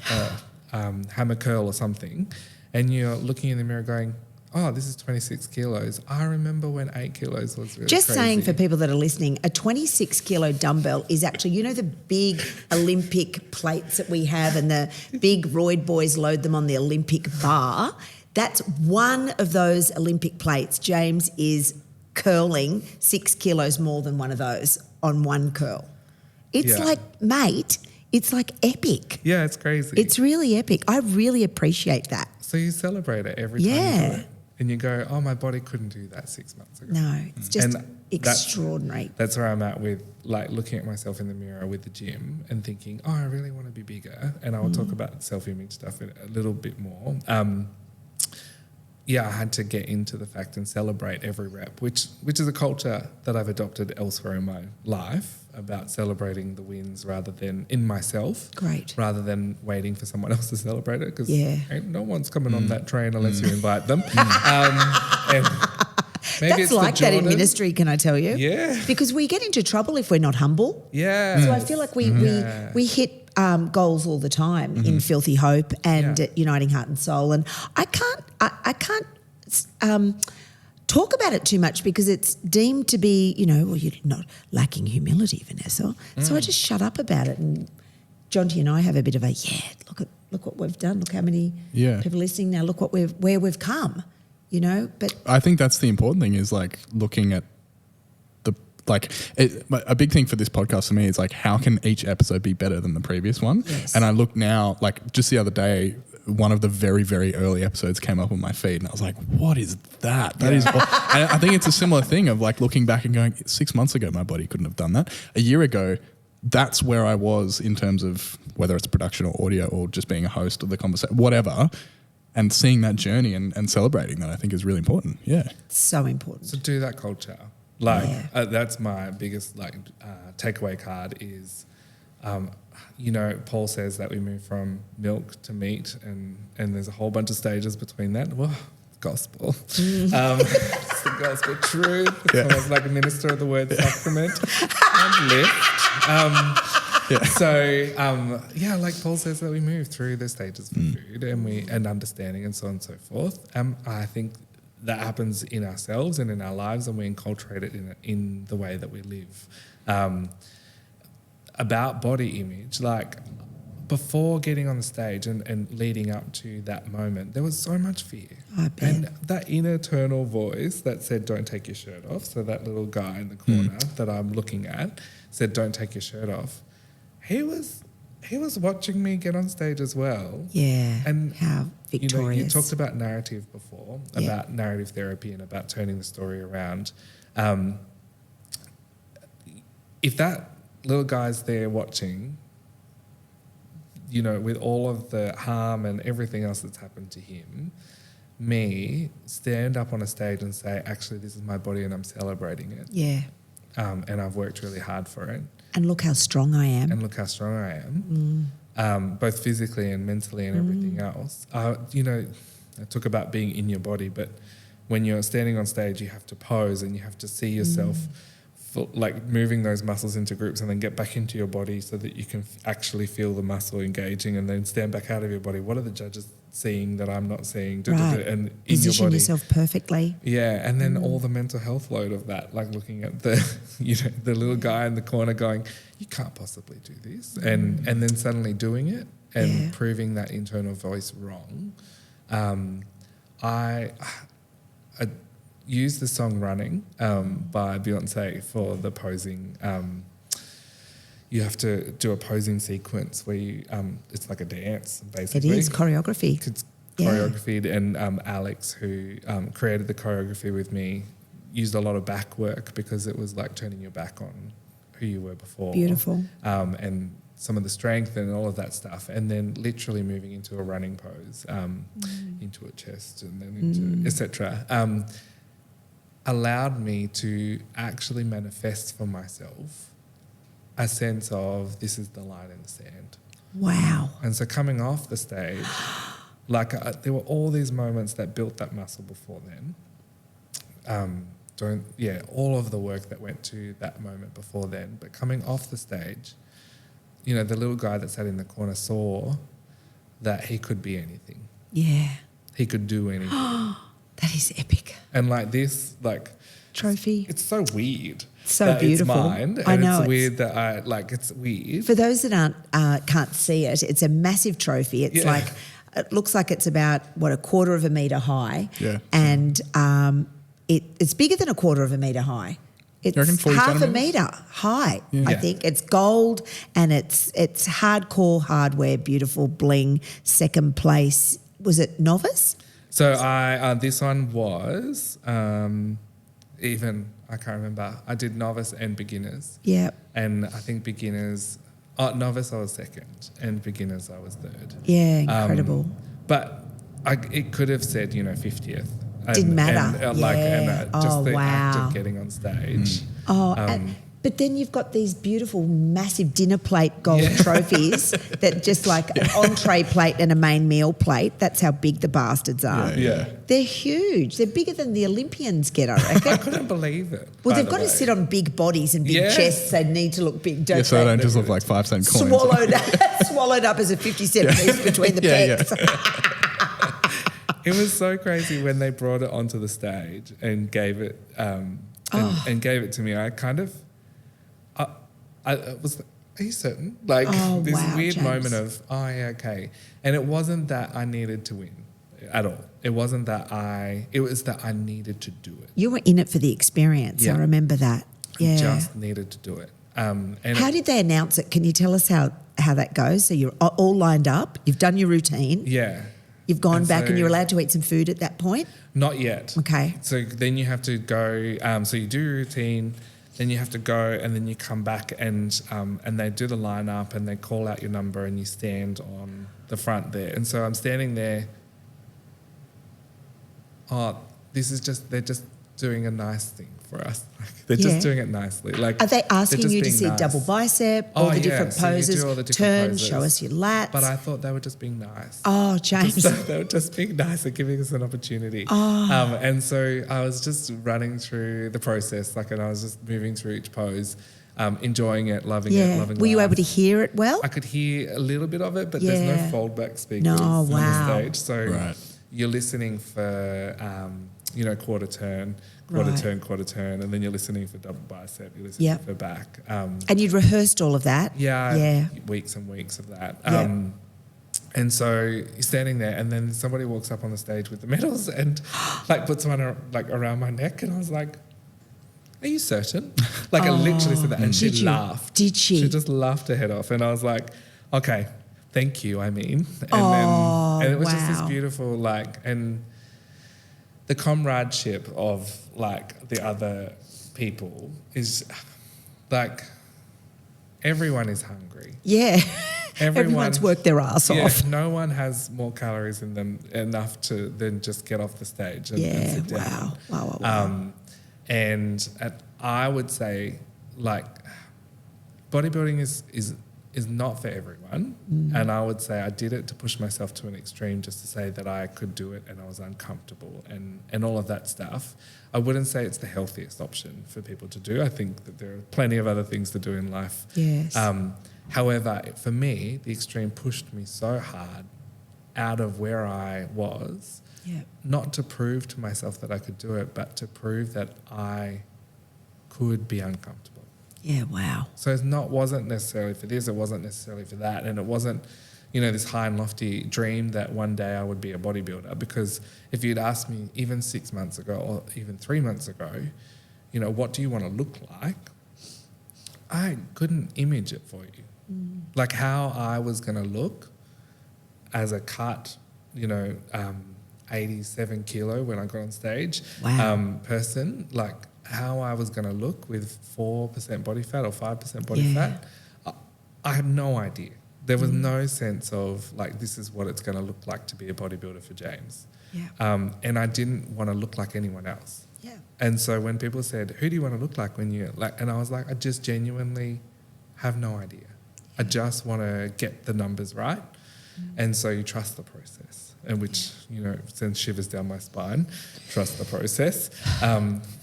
hammer curl or something, and you're looking in the mirror going, oh, this is 26 kilos. I remember when 8 kilos was really Just crazy. saying for people that are listening, a 26 kilo dumbbell is actually, you know, the big Olympic plates that we have and the big roid boys load them on the Olympic bar. That's one of those Olympic plates. James is curling 6 kilos more than one of those on one curl. It's like, mate, it's like epic. Yeah, it's crazy. It's really epic. I really appreciate that. So you celebrate it every time you do it. And you go, oh, my body couldn't do that 6 months ago. No, it's just And extraordinary. That's where I'm at with like looking at myself in the mirror with the gym and thinking, oh, I really want to be bigger. And I will talk about self-image stuff a little bit more. I had to get into the fact and celebrate every rep, which is a culture that I've adopted elsewhere in my life, about celebrating the wins rather than in myself. Great. Rather than waiting for someone else to celebrate it, because no one's coming on that train unless you invite them. And maybe That's like that in ministry, can I tell you? Yeah. Because we get into trouble if we're not humble. Yeah. So I feel like we hit goals all the time in Filthy Hope and at Uniting Heart and Soul, and I can't talk about it too much because it's deemed to be, well, you're not lacking humility, Vanessa. So I just shut up about it. And Jonty and I have a bit of a look what we've done. Look how many people listening now. Look where we've come. But I think that's the important thing, is like looking at a big thing for this podcast for me is like, how can each episode be better than the previous one? Yes. And I look now, like just the other day, one of the very, very early episodes came up on my feed and I was like, what is that? That is, and I think it's a similar thing of like looking back and going, 6 months ago, my body couldn't have done that. A year ago, that's where I was in terms of whether it's production or audio or just being a host of the conversation, whatever. And seeing that journey and celebrating that, I think, is really important. Yeah. So important. So do that culture. That's my biggest takeaway card is, Paul says that we move from milk to meat, and there's a whole bunch of stages between that. Well, gospel. It's the gospel truth. It's almost like a minister of the word sacrament and lift. So, like Paul says that we move through the stages for food and understanding and so on and so forth. I think that happens in ourselves and in our lives, and we enculturate it in the way that we live. About body image, like before getting on the stage and leading up to that moment, there was so much fear. I bet. And that internal voice that said, don't take your shirt off. So that little guy in the corner that I'm looking at said, don't take your shirt off. He was watching me get on stage as well. Yeah. And how victorious. You talked about narrative before, about narrative therapy and about turning the story around. If that little guy's there watching, with all of the harm and everything else that's happened to him, me stand up on a stage and say, actually, this is my body and I'm celebrating it. Yeah. And I've worked really hard for it. And look how strong I am. Both physically and mentally and everything else. I talk about being in your body, but when you're standing on stage, you have to pose and you have to see yourself moving those muscles into groups and then get back into your body so that you can actually feel the muscle engaging and then stand back out of your body. What are the judges seeing that I'm not seeing? Right. And in Position your body. yourself perfectly. Yeah, and then all the mental health load of that, like looking at the the little guy in the corner going, you can't possibly do this, and then suddenly doing it and proving that internal voice wrong. I used the song Running by Beyonce for the posing. You have to do a posing sequence where you, it's like a dance, basically. It is choreography. It's choreographed, and Alex, who created the choreography with me, used a lot of back work because it was like turning your back on who who you were before. Beautiful. And some of the strength and all of that stuff, and then literally moving into a running pose, into a chest, and then into etc. Allowed me to actually manifest for myself a sense of this is the line in the sand. Wow. And so coming off the stage, like there were all these moments that built that muscle before then. All of the work that went to that moment before then. But coming off the stage, you know, the little guy that sat in the corner saw that he could be anything. Yeah. He could do anything. That is epic. And like this, like Trophy. it's so weird. So that beautiful. It's mine, and I know it's weird that it's weird. For those that can't see it, it's a massive trophy. It's like, it looks like it's about, a quarter of a metre high. Yeah. And it's bigger than a quarter of a metre high. It's reckon 40 half a centimetres? metre high, I Yeah. think. It's gold and it's hardcore hardware, beautiful bling. Second place, was it novice? So this one was I can't remember. I did novice and beginners. Yeah. And I think beginners, novice I was second, and beginners I was third. Yeah, incredible. But it could have said 50th. Didn't matter. Just the act wow. of getting on stage. But then you've got these beautiful, massive dinner plate gold trophies that just like an entree plate and a main meal plate. That's how big the bastards are. Yeah. They're huge. They're bigger than the Olympians get, I reckon. I couldn't believe it. Well, by they've the got to way. sit on big bodies and big chests. They need to look big, don't So they they? don't just look like 5-cent coins. Swallowed up as a 50-cent piece between the pecs. It was so crazy when they brought it onto the stage and gave it and gave it to me. I kind of, I was, are you certain? Like this weird James. moment of, okay. And it wasn't that I needed to win at all. It wasn't that it was that I needed to do it. You were in it for the experience. Yeah. I remember that. Yeah. I just needed to do it. And how did they announce it? Can you tell us how that goes? So you're all lined up. You've done your routine. Yeah. You've gone And back so- and you're allowed to eat some food at that point? Not yet. Okay. So then you have to go, so you do your routine, then you have to go, and then you come back and they do the line up and they call out your number and you stand on the front there. And so I'm standing there. They're just doing a nice thing for us. They're just doing it nicely. Like, are they asking you to being see nice. double bicep, all the different So you poses, do all the different turn, poses. show us your lats? But I thought they were just being nice. Oh, James. They were just being nice and giving us an opportunity. And so I was just running through the process, and I was just moving through each pose, enjoying it, loving it, loving Were you life. able to hear it well? I could hear a little bit of it, but there's no foldback speakers on the stage. So you're listening for, quarter turn, quarter turn, and then you're listening for double bicep, you're listening for back. And you'd rehearsed all of that? Yeah. Weeks and weeks of that. And so you're standing there, and then somebody walks up on the stage with the medals and puts one around my neck, and I was like, "Are you certain?" I literally said that, and she laughed. Did she? She just laughed her head off, and I was like, "Okay, thank you." And then it was just this beautiful and the comradeship of the other people is everyone is hungry. Yeah. Everyone's worked their ass off. No one has more calories in them enough to then just get off the stage and sit down. Wow. And I would say bodybuilding is not for everyone. And I would say I did it to push myself to an extreme just to say that I could do it and I was uncomfortable and all of that stuff. I wouldn't say it's the healthiest option for people to do. I think that there are plenty of other things to do in life. Yes. However, for me, the extreme pushed me so hard out of where I was, not to prove to myself that I could do it, but to prove that I could be uncomfortable. Yeah, wow. So it wasn't necessarily for this, it wasn't necessarily for that, and it wasn't, this high and lofty dream that one day I would be a bodybuilder. Because if you'd asked me even 6 months ago or even 3 months ago, what do you want to look like? I couldn't image it for you. How I was going to look as a cut, 87 kilo when I got on stage, person, how I was going to look with 4% body fat or 5% body fat, I had no idea. There was no sense of like, this is what it's going to look like to be a bodybuilder for James. Yeah. And I didn't want to look like anyone else. Yeah. And so when people said, who do you want to look like when you like, and I was like, I just genuinely have no idea. I just want to get the numbers right. And so you trust the process, and which, you know, sends shivers down my spine, trust the process.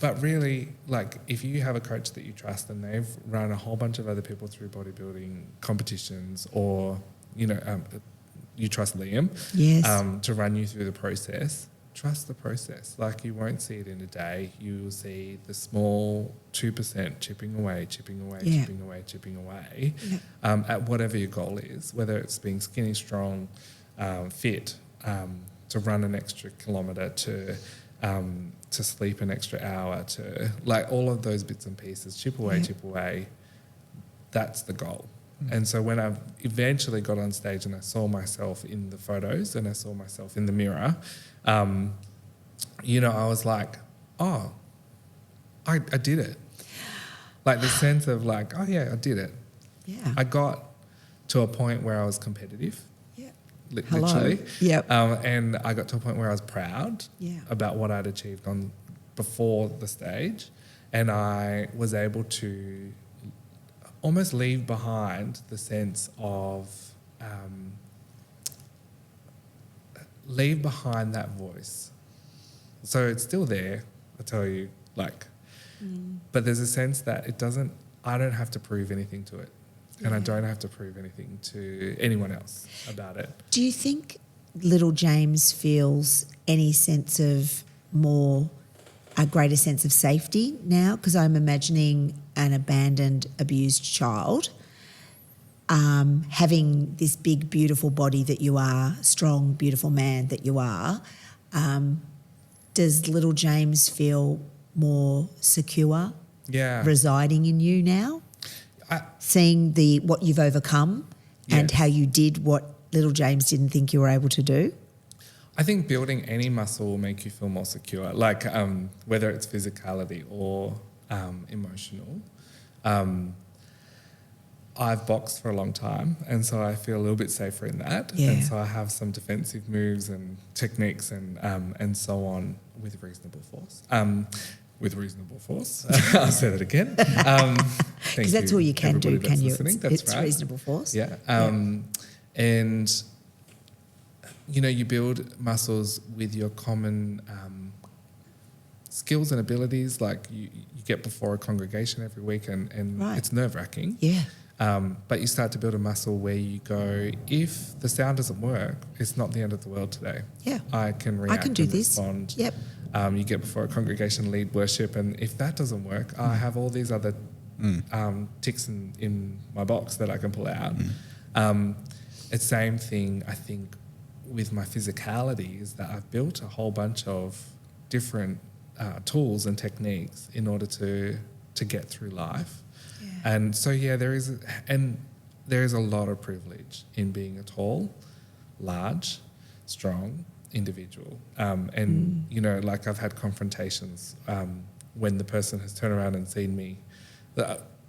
But really, like, if you have a coach that you trust and they've run a whole bunch of other people through bodybuilding competitions, or, you know, you trust Liam to run you through the process, trust the process. Like, you won't see it in a day. You will see the small 2% chipping away, chipping away at whatever your goal is, whether it's being skinny, strong, fit, to run an extra kilometre, to sleep an extra hour, to like all of those bits and pieces, chip away. That's the goal. And so when I eventually got on stage and I saw myself in the photos and I saw myself in the mirror, you know, I was like, oh, I did it. Like the sense of like, oh yeah, I did it. Yeah. I got to a point where I was competitive. Yeah. Literally. Yep. And I got to a point where I was proud Yeah. about what I'd achieved on before the stage. And I was able to almost leave behind the sense of, leave behind that voice. So it's still there, I tell you, like, but there's a sense that I don't have to prove anything to it. And I don't have to prove anything to anyone else about it. Do you think little James feels any sense of a greater sense of safety now? Because I'm imagining an abandoned, abused child having this big, beautiful body that you are, strong, beautiful man that you are. Does little James feel more secure residing in you now? Seeing what you've overcome and how you did what little James didn't think you were able to do? I think building any muscle will make you feel more secure, like whether it's physicality or emotional. I've boxed for a long time, and so I feel a little bit safer in that. Yeah. And so I have some defensive moves and techniques and so on with reasonable force. I'll say that again. Because that's all you can do, can you? It's right. reasonable force. Yeah. And, you know, you build muscles with your common skills and abilities. Like you get before a congregation every week and it's nerve-wracking. Yeah. But you start to build a muscle where you go, if the sound doesn't work, it's not the end of the world today. Yeah. I can react do and this. respond. Yep. You get before a congregation, lead worship, and if that doesn't work, I have all these other ticks in my box that I can pull out. It's same thing, I think, with my physicality, is that I've built a whole bunch of different tools and techniques in order to get through life. Yeah. And so, there is a lot of privilege in being a tall, large, strong individual. You know, like I've had confrontations when the person has turned around and seen me.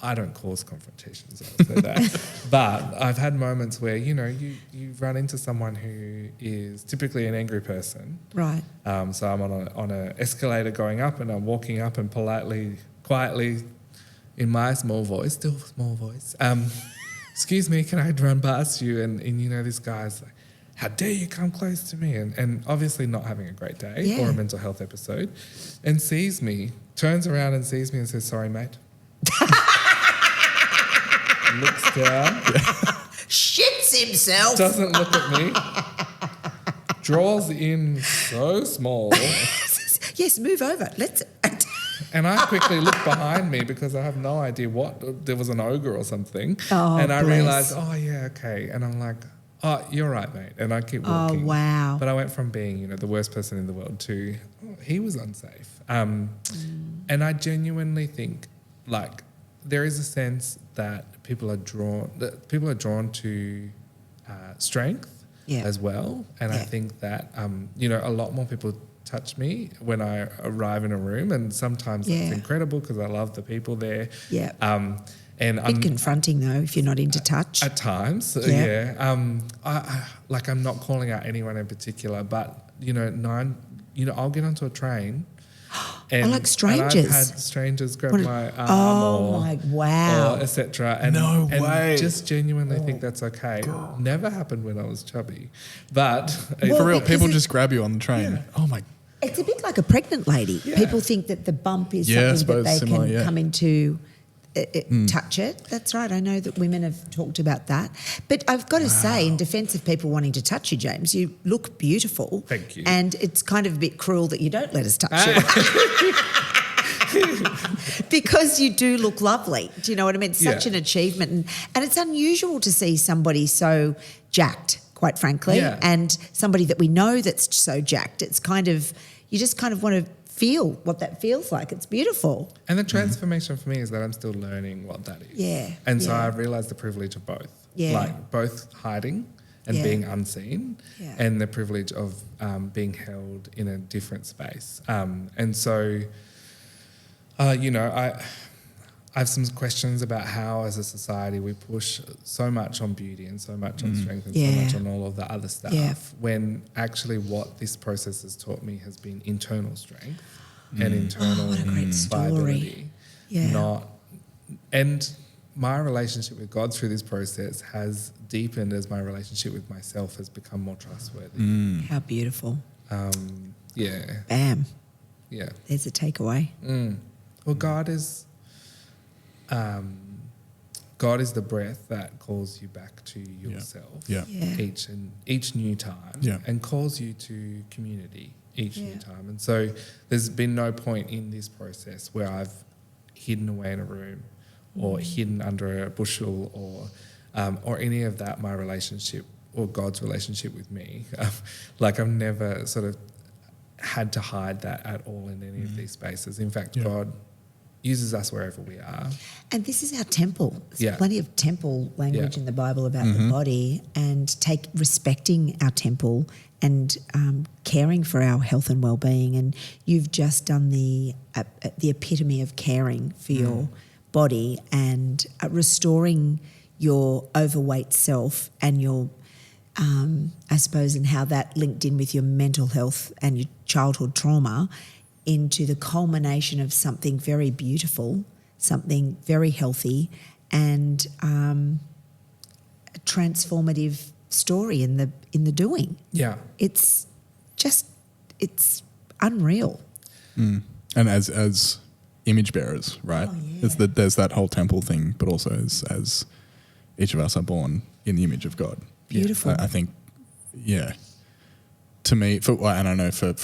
I don't cause confrontations, I'll say that. But I've had moments where, you know, you run into someone who is typically an angry person. Right. So I'm on a escalator going up, and I'm walking up and politely, quietly, in my small voice, still small voice, excuse me, can I run past you? And you know, this guy's like, how dare you come close to me? And obviously not having a great day or a mental health episode, and sees me, turns around and sees me and says, sorry, mate. Looks down. Shits himself. Doesn't look at me. Draws in so small. Yes, move over. Let's... And I quickly look behind me because I have no idea there was an ogre or something. Oh, and I bless. realised, oh, yeah, okay. And I'm like, oh, you're right, mate. And I keep walking. Oh, wow. But I went from being, you know, the worst person in the world to, he was unsafe. And I genuinely think, like, there is a sense that people are drawn to strength as well. And I think that, you know, a lot more people touch me when I arrive in a room, and sometimes it's incredible because I love the people there. Yeah. And a bit confronting though if you're not into touch. At times, I'm not calling out anyone in particular, but I'll get onto a train. And, like strangers. And I've had strangers grab my arm or etc. And way. Just genuinely think that's okay. Never happened when I was chubby, but for real, people just grab you on the train. Yeah. Oh my! It's a bit like a pregnant lady. Yeah. People think that the bump is something that they can come into. Touch it. That's right. I know that women have talked about that. But I've got to say, in defence of people wanting to touch you, James, you look beautiful. Thank you. And it's kind of a bit cruel that you don't let us touch you. Because you do look lovely. Do you know what I mean? It's such an achievement. And it's unusual to see somebody so jacked, quite frankly, and somebody that we know that's so jacked. It's kind of, you just kind of want to feel what that feels like. It's beautiful. And the transformation for me is that I'm still learning what that is. Yeah. And so I've realised the privilege of both. Yeah. Like both hiding and being unseen, and the privilege of being held in a different space. And so, I have some questions about how, as a society, we push so much on beauty and so much on strength and so much on all of the other stuff, when actually what this process has taught me has been internal strength and internal what a great viability. Yeah. And my relationship with God through this process has deepened as my relationship with myself has become more trustworthy. How beautiful. Bam. Yeah. There's a takeaway. Well, God is the breath that calls you back to yourself each new time, and calls you to community each new time. And so there's been no point in this process where I've hidden away in a room or hidden under a bushel or any of that, my relationship or God's relationship with me. Like I've never sort of had to hide that at all in any of these spaces. In fact, God uses us wherever we are. And this is our temple. There's plenty of temple language in the Bible about the body, and respecting our temple and caring for our health and well-being. And you've just done the epitome of caring for your body and restoring your overweight self and your, I suppose, and how that linked in with your mental health and your childhood trauma into the culmination of something very beautiful, something very healthy, and a transformative story in the doing. Yeah. It's unreal. And as image bearers, right? There's that whole temple thing, but also as each of us are born in the image of God. Beautiful. I think, to me, and I know for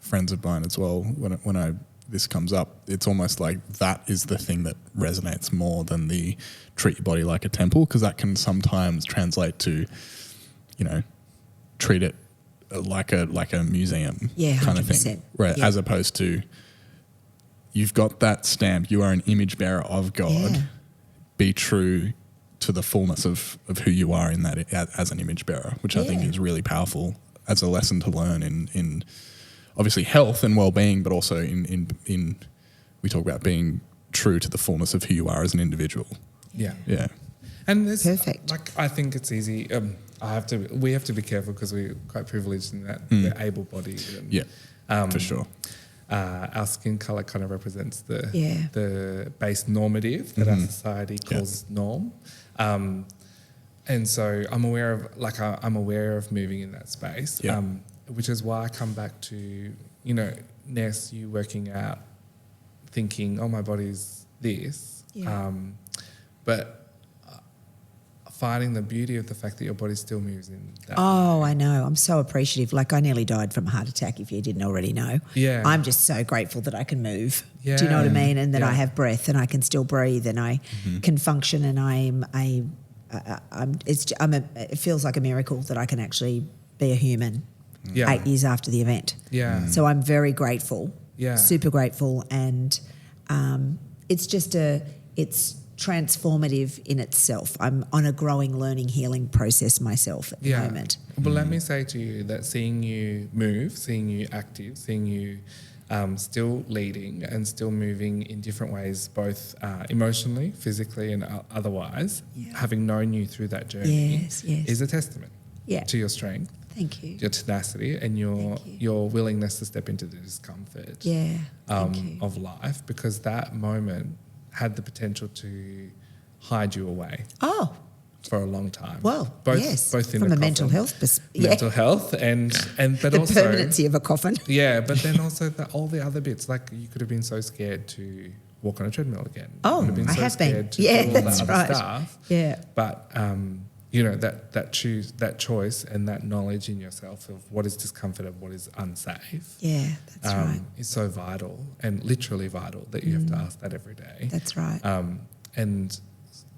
friends of mine as well, when this comes up, it's almost like that is the thing that resonates more than the treat your body like a temple, because that can sometimes translate to, treat it like a museum kind of thing, right? As opposed to, you've got that stamp, you are an image bearer of God. Be true to the fullness of who you are in that as an image bearer, which I think is really powerful as a lesson to learn in obviously health and well-being, but also in we talk about being true to the fullness of who you are as an individual. Yeah. And there's perfect. I think it's easy. We have to be careful because we're quite privileged in that we're able-bodied. And, for sure. Our skin color kind of represents the base normative that our society calls norm. And so I'm aware of moving in that space. Which is why I come back to, Ness, you working out, thinking, oh, my body's this. But finding the beauty of the fact that your body still moves in that way. I know. I'm so appreciative. Like I nearly died from a heart attack, if you didn't already know. I'm just so grateful that I can move. Do you know what I mean? And that I have breath and I can still breathe and I can function, and it feels like a miracle that I can actually be a human 8 years after the event. So I'm very grateful, super grateful, and it's transformative in itself. I'm on a growing, learning, healing process myself at the moment. Well, let me say to you that seeing you move, seeing you active, seeing you still leading and still moving in different ways, both emotionally, physically and otherwise, having known you through that journey is a testament to your strength. Thank you. Your tenacity and your willingness to step into the discomfort of life, because that moment had the potential to hide you away. Oh. For a long time. Well, both in from a a mental health perspective. Mental health and but the also permanency of a coffin. Yeah, but then also all the other bits, like you could have been so scared to walk on a treadmill again. Oh, you could have been I so have scared been. to Yeah, do all that's that right. other stuff. Yeah. But that choice and that knowledge in yourself of what is discomfort and what is unsafe. Yeah, that's right. Is so vital and literally vital that you have to ask that every day. That's right. And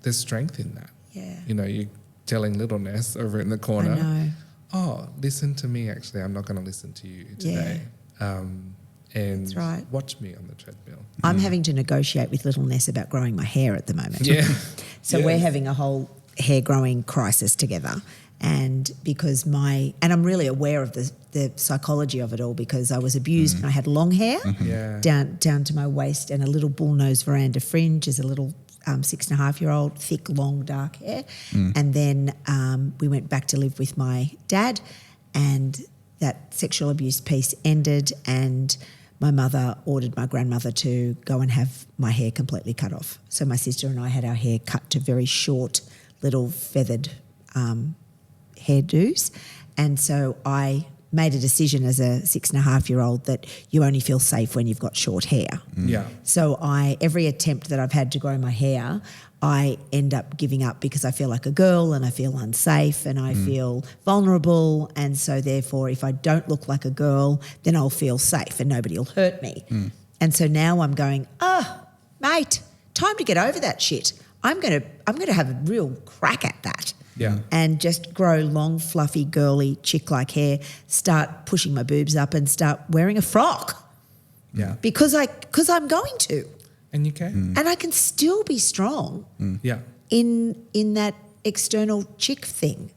there's strength in that. Yeah. You're telling little Ness over in the corner, I know. oh, listen to me, actually, I'm not going to listen to you today. And That's right. watch me on the treadmill. I'm having to negotiate with little Ness about growing my hair at the moment. Yeah. So we're having a whole hair growing crisis together. And because and I'm really aware of the psychology of it all, because I was abused and I had long hair down to my waist and a little bullnose veranda fringe as a little 6.5-year-old, thick, long, dark hair. And then we went back to live with my dad, and that sexual abuse piece ended, and my mother ordered my grandmother to go and have my hair completely cut off. So my sister and I had our hair cut to very short, little feathered hairdos. And so I made a decision as a 6.5-year-old that you only feel safe when you've got short hair. Yeah. So every attempt that I've had to grow my hair, I end up giving up because I feel like a girl and I feel unsafe and I feel vulnerable. And so therefore, if I don't look like a girl, then I'll feel safe and nobody will hurt me. And so now I'm going, mate, time to get over that shit. I'm gonna have a real crack at that. Yeah. And just grow long, fluffy, girly, chick-like hair, start pushing my boobs up and start wearing a frock. Yeah. Because I'm going to. And you can. And I can still be strong Yeah. in that external chick thing.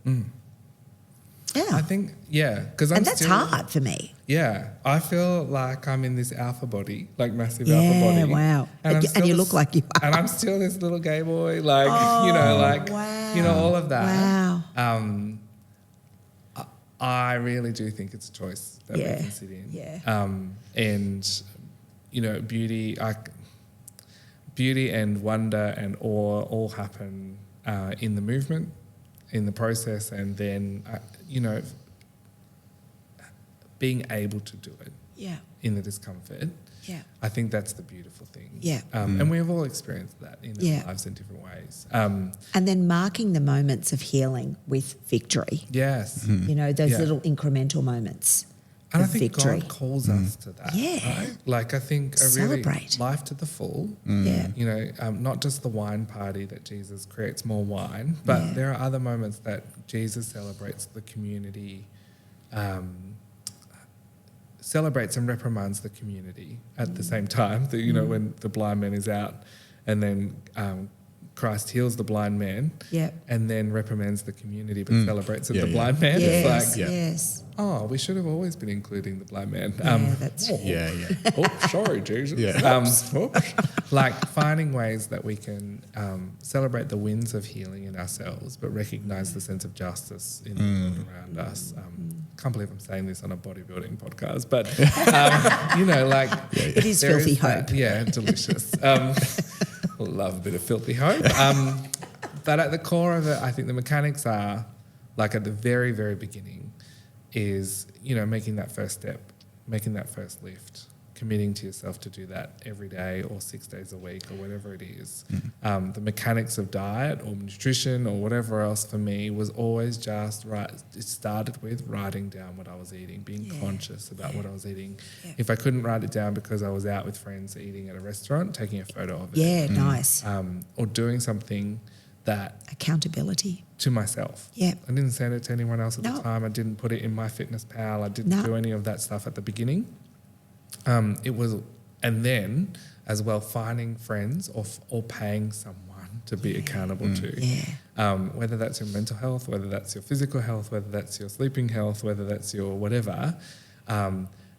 Yeah. I think, because and that's hard for me. Yeah. I feel like I'm in this alpha body, like massive Yeah, alpha body. wow. And you look like you are. And I'm still this little gay boy, like, wow. all of that. Wow. I really do think it's a choice that we can sit in. Yeah. And, beauty and wonder and awe all happen in the movement, in the process, and then, being able to do it in the discomfort. Yeah. I think that's the beautiful thing. Yeah. And we've all experienced that in our lives in different ways. And then marking the moments of healing with victory. Yes. Those little incremental moments And I of think victory. God calls us to that. Yeah. Right? Like, I think a really Celebrate. life to the full. Yeah. Not just the wine party that Jesus creates more wine, but there are other moments that Jesus celebrates the community, celebrates and reprimands the community at the same time. When the blind man is out, and then Christ heals the blind man, and then reprimands the community, but celebrates the blind man. Yes, It's like, yes. oh, we should have always been including the blind man. That's Sorry, Jesus. Like finding ways that we can celebrate the wins of healing in ourselves, but recognise the sense of justice in the world around us. Can't believe I'm saying this on a bodybuilding podcast, but It is filthy hope. Delicious. Love a bit of filthy hope. But at the core of it, I think the mechanics are, like at the very, very beginning, is, making that first step, making that first lift, committing to yourself to do that every day or 6 days a week or whatever it is. The mechanics of diet or nutrition or whatever else for me was always just right. It started with writing down what I was eating, being conscious about what I was eating. Yeah. If I couldn't write it down because I was out with friends eating at a restaurant, taking a photo of it. Yeah, nice. Or doing something that... Accountability. To myself. Yeah. I didn't send it to anyone else at the time. I didn't put it in MyFitnessPal. I didn't do any of that stuff at the beginning. It was, and then as well, finding friends or paying someone to be accountable to. Yeah. Whether that's your mental health, whether that's your physical health, whether that's your sleeping health, whether that's your whatever,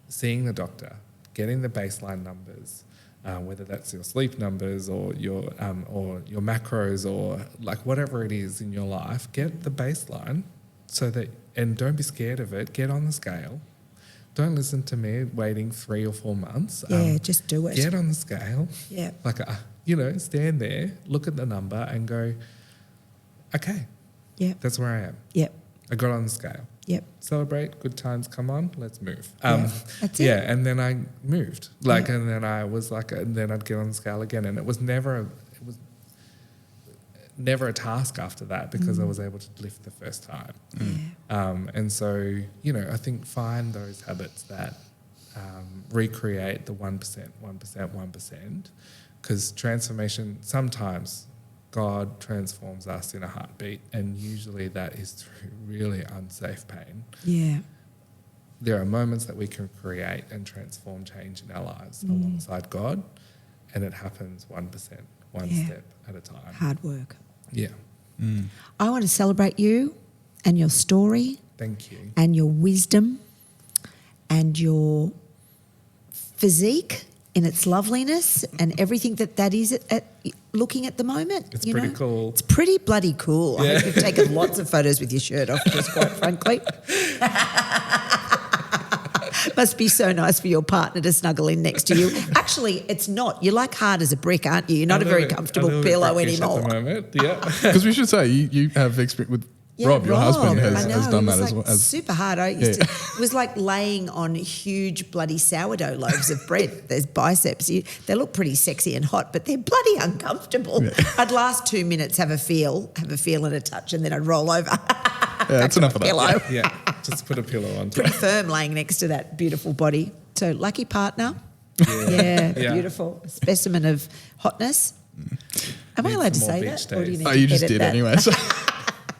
seeing the doctor, getting the baseline numbers, whether that's your sleep numbers or your macros or like whatever it is in your life, get the baseline so that, and don't be scared of it, get on the scale. Don't listen to me waiting 3 or 4 months. Yeah, just do it. Get on the scale. Yeah. Like, stand there, look at the number and go, okay, Yeah. that's where I am. Yep. I got on the scale. Yep. Celebrate, good times, come on, let's move. That's it. Yeah, and then I moved. And then I was like, and then I'd get on the scale again. And it was never a task after that because I was able to lift the first time. And so, I think find those habits that recreate the 1%, because transformation, sometimes God transforms us in a heartbeat, and usually that is through really unsafe pain. Yeah. There are moments that we can create and transform change in our lives alongside God, and it happens 1%, one step at a time. Hard work. Yeah. I want to celebrate you and your story Thank you. and your wisdom and your physique in its loveliness and everything that is at looking at the moment. It's pretty cool. It's pretty bloody cool. I hope you've taken lots of photos with your shirt off, just quite frankly. Must be so nice for your partner to snuggle in next to you. Actually, it's not. You're like hard as a brick, aren't you? You're not a very comfortable pillow anymore. At the moment, yeah. Because we should say you have experience with Rob, your husband, has done that as well. Super hard. It was like laying on huge bloody sourdough loaves of bread. There's biceps. They look pretty sexy and hot, but they're bloody uncomfortable. Yeah. I'd last 2 minutes, have a feel and a touch, and then I'd roll over. That's enough of that. Pillow. Yeah, just put a pillow on top. Pretty firm laying next to that beautiful body. So lucky partner. Yeah, beautiful. Specimen of hotness. Am I allowed to say that? Or do you need you just did anyway. So.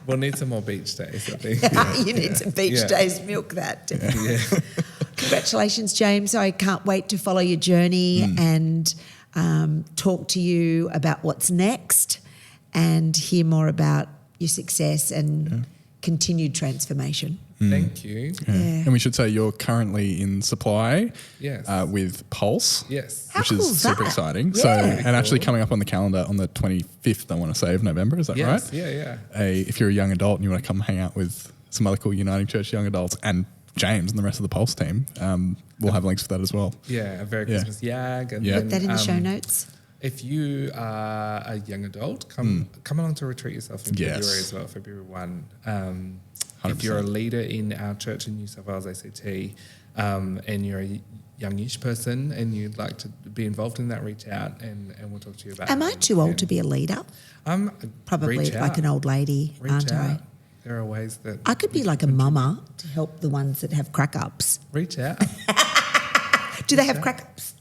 We'll need some more beach days, I think. You need some beach days. Milk that. Yeah. Congratulations, James. I can't wait to follow your journey and talk to you about what's next and hear more about your success and continued transformation. Thank you. Yeah. And we should say you're currently in supply with Pulse. Yes. Which is super exciting. Yeah. So, and actually coming up on the calendar on the 25th, I want to say, of November. Is that right? Yeah. If you're a young adult and you want to come hang out with some other cool Uniting Church young adults and James and the rest of the Pulse team, we'll have links for that as well. Yeah, a Merry Christmas Yag. And put that in the show notes. If you are a young adult, come along to Retreat Yourself in February as well, February 1. If you're a leader in our church in New South Wales ACT and you're a youngish person and you'd like to be involved in that, reach out and we'll talk to you about it. Am I too old to be a leader? Probably like an old lady, aren't I? There are ways that... I could be like a mama to help the ones that have crack-ups. Reach out. Do they have crack-ups?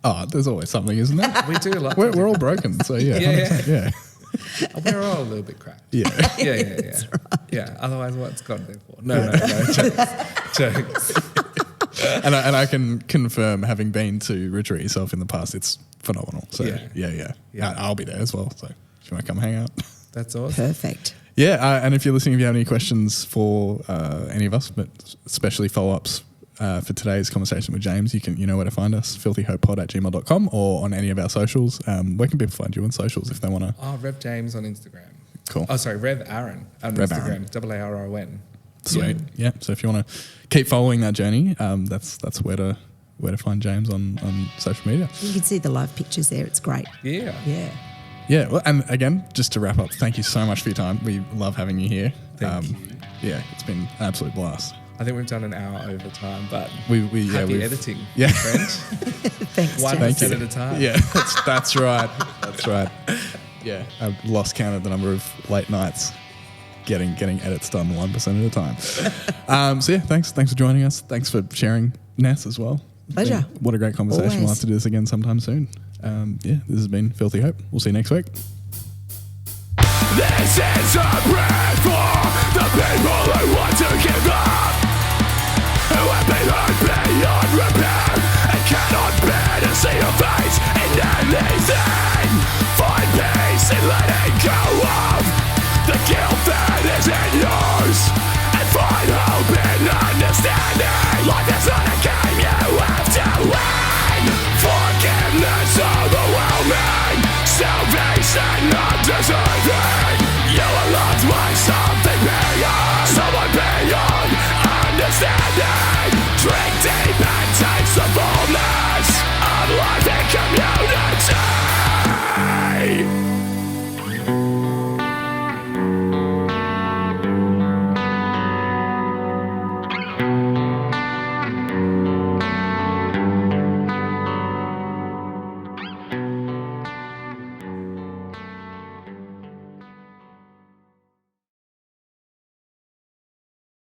Oh, there's always something, isn't there? We do. We're all broken, so yeah. We're all a little bit cracked. Yeah. Yeah. That's right. Yeah, otherwise what's God there for? No, jokes. And I can confirm, having been to Retreat Yourself in the past, it's phenomenal. So yeah. I'll be there as well, so if you want to come hang out. That's awesome. Perfect. Yeah, and if you're listening, if you have any questions for any of us, but especially follow-ups for today's conversation with James, you know where to find us, filthyhopepod@gmail.com or on any of our socials. Where can people find you on socials if they want to? Rev James on Instagram. Cool. Oh, sorry, Rev Aaron on Rev Instagram. Aaron. Sweet. Yeah. So if you want to keep following that journey, that's where to find James on social media. You can see the live pictures there. It's great. Yeah. Yeah. Well, and again, just to wrap up, thank you so much for your time. We love having you here. Thank you. Yeah, it's been an absolute blast. I think we've done an hour over time, but we've editing, yeah. friend. Thanks, One James. step at a time. Yeah, that's right. That's right. Yeah, I've lost count of the number of late nights getting edits done 1% at a time. So yeah, thanks for joining us. Thanks for sharing, Ness, as well. Pleasure. What a great conversation. Always. We'll have to do this again sometime soon. This has been Filthy Hope. We'll see you next week. This is a prayer for the people who want to give up, who have been hurt beyond repair and cannot bear to see your face in anything. Find peace in life. and undeserving. You will not my son.